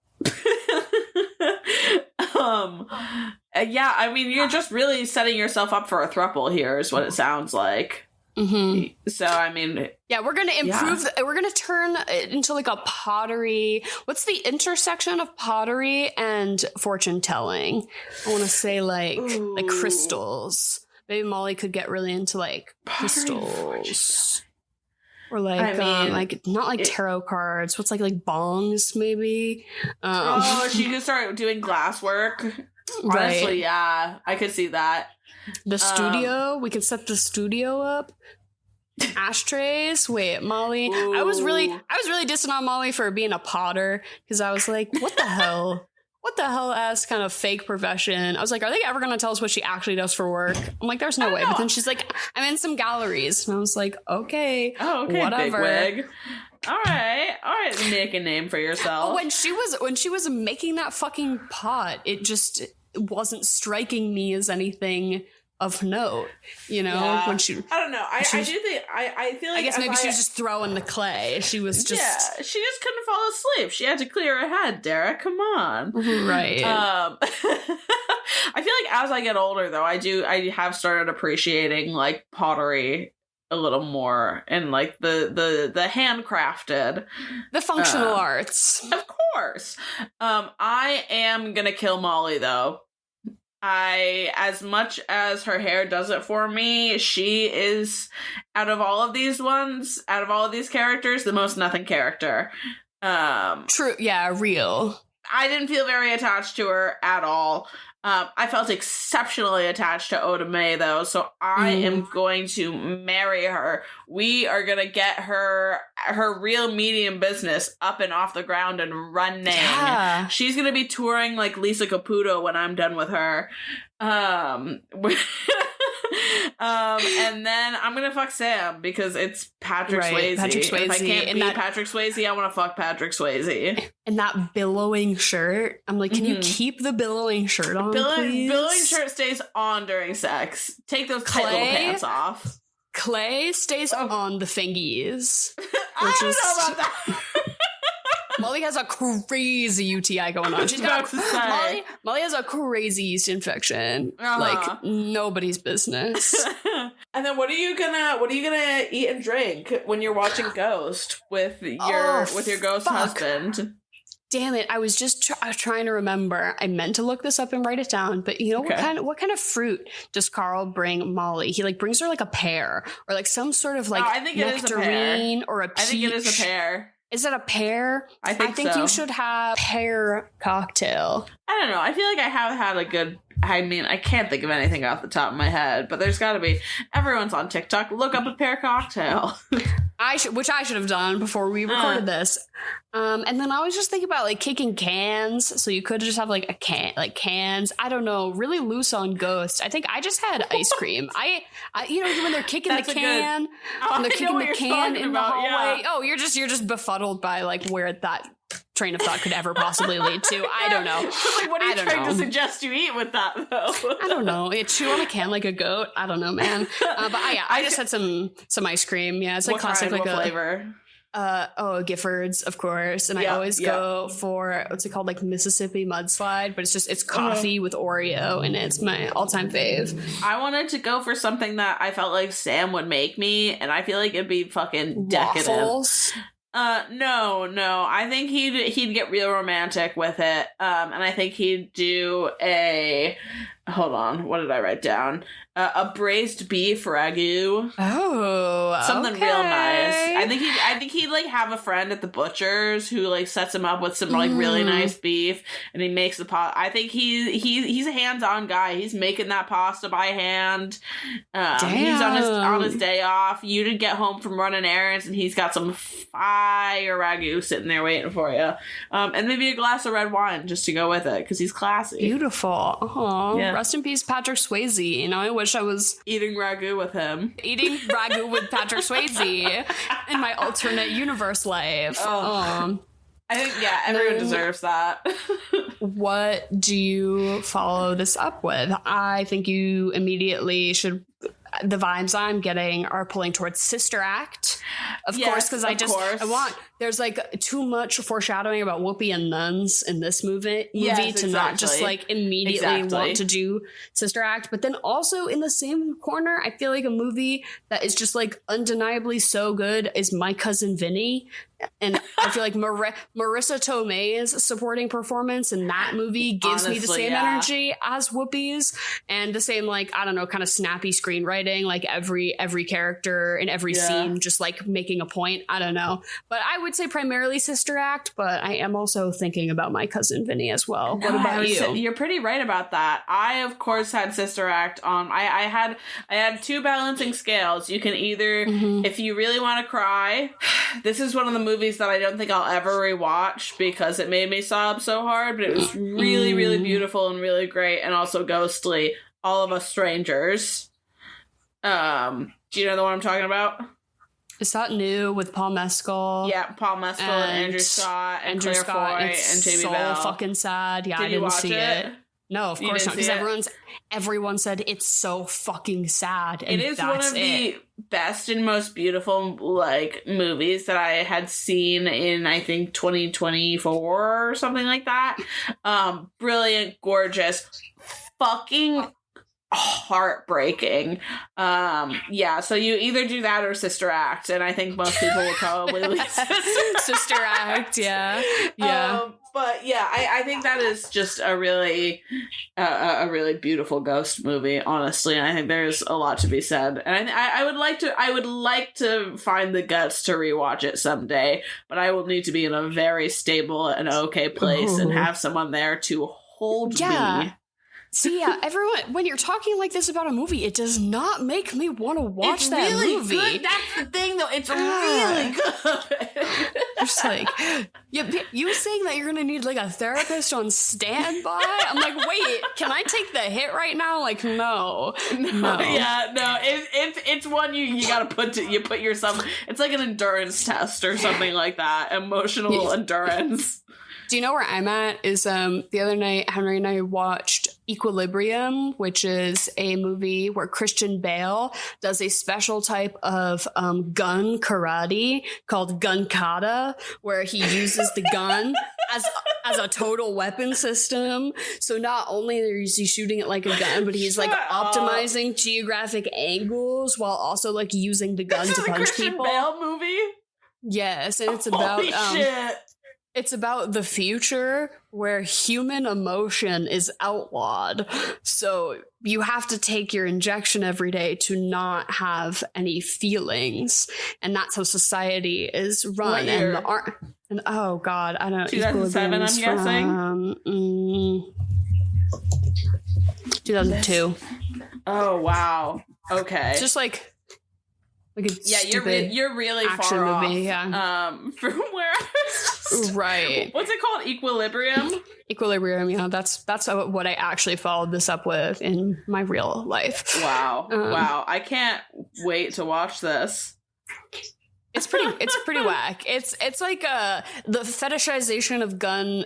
Yeah, I mean, you're just really setting yourself up for a throuple here is what it sounds like. So, I mean... Yeah, we're going to improve... we're going to turn it into like a pottery... What's the intersection of pottery and fortune-telling? I want to say like crystals. Maybe Molly could get really into like crystals. Or like, not like tarot cards. What's like bongs, maybe? She could start doing glass work. Honestly, yeah. I could see that. The studio, we could set the studio up. Ashtrays. Wait, Molly. Ooh. I was really dissing on Molly for being a potter because I was like, what the hell? What the hell ass kind of fake profession? I was like, are they ever going to tell us what she actually does for work? I'm like, there's no way. But then she's like, I'm in some galleries. And I was like, okay, whatever. Bigwig. All right, make a name for yourself. When she was making that fucking pot, it just wasn't striking me as anything of note, when she... I don't know. I do think... I feel like... I guess maybe she was just throwing the clay. She was just... Yeah, she just couldn't fall asleep. She had to clear her head, Derek. Come on. Right. I feel like as I get older, though, I have started appreciating, like, pottery a little more and, like, the handcrafted... The functional arts. Of course. I am gonna kill Molly, though. As much as her hair does it for me, she is, out of all of these characters, the most nothing character. True, yeah, real. I didn't feel very attached to her at all. I felt exceptionally attached to Oda Mae, though, so I am going to marry her. We are going to get her real medium business up and off the ground and running. Yeah. She's going to be touring like Lisa Caputo when I'm done with her. And then I'm gonna fuck Sam because it's Patrick Swayze. Patrick Swayze. If I can't beat Patrick Swayze, I want to fuck Patrick Swayze. And that billowing shirt. I'm like, can you keep the billowing shirt on, please? Billowing shirt stays on during sex. Take those tight little pants off. Clay stays on the fingies. I don't know about that. Molly has a crazy UTI going on. She's got Molly has a crazy yeast infection, like nobody's business. And then what are you gonna eat and drink when you're watching Ghost with your ghost husband? Damn it! I was just trying to remember. I meant to look this up and write it down, but what kind of fruit does Carl bring Molly? He brings her like a pear or like some sort of like nectarine or a peach. I think it is a pear. Is it a pear? I think so. You should have pear cocktail. I don't know. I feel like I have had a good... I mean, I can't think of anything off the top of my head, but there's got to be... Everyone's on TikTok. Look up a pear cocktail. Which I should have done before we recorded this. And then I was just thinking about like kicking cans. So you could just have like cans. I don't know. Really loose on Ghost. I think I just had ice cream. I when they're kicking the can, when they're kicking the can in the hallway. Yeah. Oh, you're just befuddled by like where that train of thought could ever possibly lead to. I don't know. Like, what are you trying to suggest you eat with that, though? I don't know. You chew on a can like a goat. I don't know, man. But I just had some ice cream. Yeah, it's like classic, like what flavor? Giffords, of course. And I always go for what's it called, like Mississippi Mudslide, but it's coffee with Oreo, and it's my all-time fave. I wanted to go for something that I felt like Sam would make me, and I feel like it'd be fucking decadent. Waffles. No. I think he'd get real romantic with it. And I think he'd do hold on, what did I write down? A braised beef ragu. Oh, something okay. real nice. I think he'd like have a friend at the butcher's who like sets him up with some like really nice beef, and he makes the pot. I think he's a hands-on guy. He's making that pasta by hand. He's on his day off. You didn't get home from running errands, and he's got some fire ragu sitting there waiting for you. And maybe a glass of red wine just to go with it because he's classy. Beautiful. Oh, yeah. Rest in peace, Patrick Swayze. You know, I wish I was eating ragu with him. Eating ragu with Patrick Swayze in my alternate universe life. I think, everyone deserves that. What do you follow this up with? I think you immediately should. The vibes I'm getting are pulling towards Sister Act, of course, because there's like too much foreshadowing about Whoopi and nuns in this movie to not just like immediately want to do Sister Act. But then also in the same corner, I feel like a movie that is just like undeniably so good is My Cousin Vinny. And I feel like Marissa Tomei's supporting performance in that movie gives me the same energy as Whoopi's, and the same, like, I don't know, kind of snappy screenwriting, like every character in every scene just like making a point. I don't know, but I would say primarily Sister Act, but I am also thinking about My Cousin Vinny as well. What about you? You're pretty right about that. I of course had Sister Act on. I had two balancing scales. You can either, if you really want to cry, this is one of the movies that I don't think I'll ever rewatch because it made me sob so hard, but it was really, really beautiful and really great and also ghostly. All of Us Strangers. Do you know the one I'm talking about? Is that new with Paul Mescal? Yeah, Paul Mescal and Andrew Scott and Claire Foy and Jamie Bell. So fucking sad. Yeah, I didn't see it. No, of course not. Because everyone said it's so fucking sad. And it is one of the best and most beautiful like movies that I had seen in, I think, 2024 or something like that. Brilliant, gorgeous, fucking heartbreaking. So you either do that or Sister Act, and I think most people will probably leave Sister Act. Yeah. But yeah, I think that is just a really beautiful ghost movie, honestly. And I think there's a lot to be said. And I would like to find the guts to rewatch it someday, but I will need to be in a very stable and okay place and have someone there to hold me. See, everyone, when you're talking like this about a movie, it does not make me want to watch that movie. Good. That's the thing, though. It's really good. Just like, you saying that you're going to need like a therapist on standby? I'm like, wait, can I take the hit right now? Like, no. Yeah, no. It's one you got to put yourself. It's like an endurance test or something like that. Emotional endurance. Do you know where I'm at? Is the other night, Henry and I watched Equilibrium, which is a movie where Christian Bale does a special type of gun karate called gun kata, where he uses the gun as a total weapon system. So not only is he shooting it like a gun, but he's like optimizing geographic angles while also like using the gun to punch Christian people. Bale movie? Yes, and it's about holy shit. It's about the future where human emotion is outlawed. So you have to take your injection every day to not have any feelings. And that's how society is run. What year? And oh God, I don't know. 2007, I'm guessing? 2002. Oh, wow. Okay. It's just like a you're really action far movie, off from where I was. Right. What's it called? Equilibrium? Equilibrium, that's what I actually followed this up with in my real life. Wow. Wow. I can't wait to watch this. It's pretty whack. It's like the fetishization of gun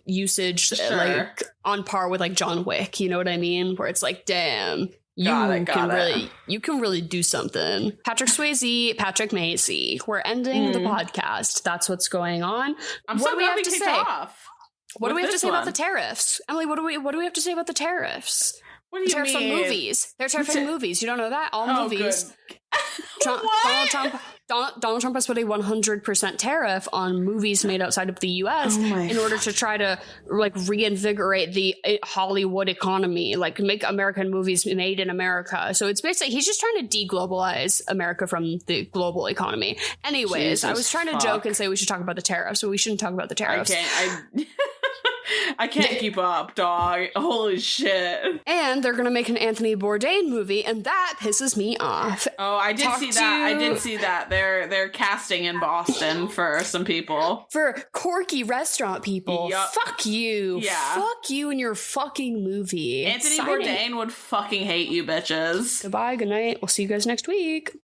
usage, like on par with like John Wick, you know what I mean? Where it's like, damn, you can really do something. Patrick Swayze, Patrick Macy. We're ending the podcast. That's what's going on. What do we have to say? What do we have to say about the tariffs? Emily, what do we have to say about the tariffs? What do you mean? On movies. They're tariffs on movies. You don't know that? All movies. Good. Donald Trump Donald Trump has put a 100% tariff on movies made outside of the U.S. in order to try to like reinvigorate the Hollywood economy, like make American movies made in America. So it's basically he's just trying to deglobalize America from the global economy. Anyways, Jesus, I was trying to joke and say we should talk about the tariffs, but we shouldn't talk about the tariffs. I can't keep up, dog. Holy shit. And they're going to make an Anthony Bourdain movie, and that pisses me off. Oh, I did see that. I did see that. They're casting in Boston for some people. For quirky restaurant people. Yep. Fuck you. Yeah. Fuck you and your fucking movie. Anthony Bourdain would fucking hate you bitches. Goodbye, good night. We'll see you guys next week.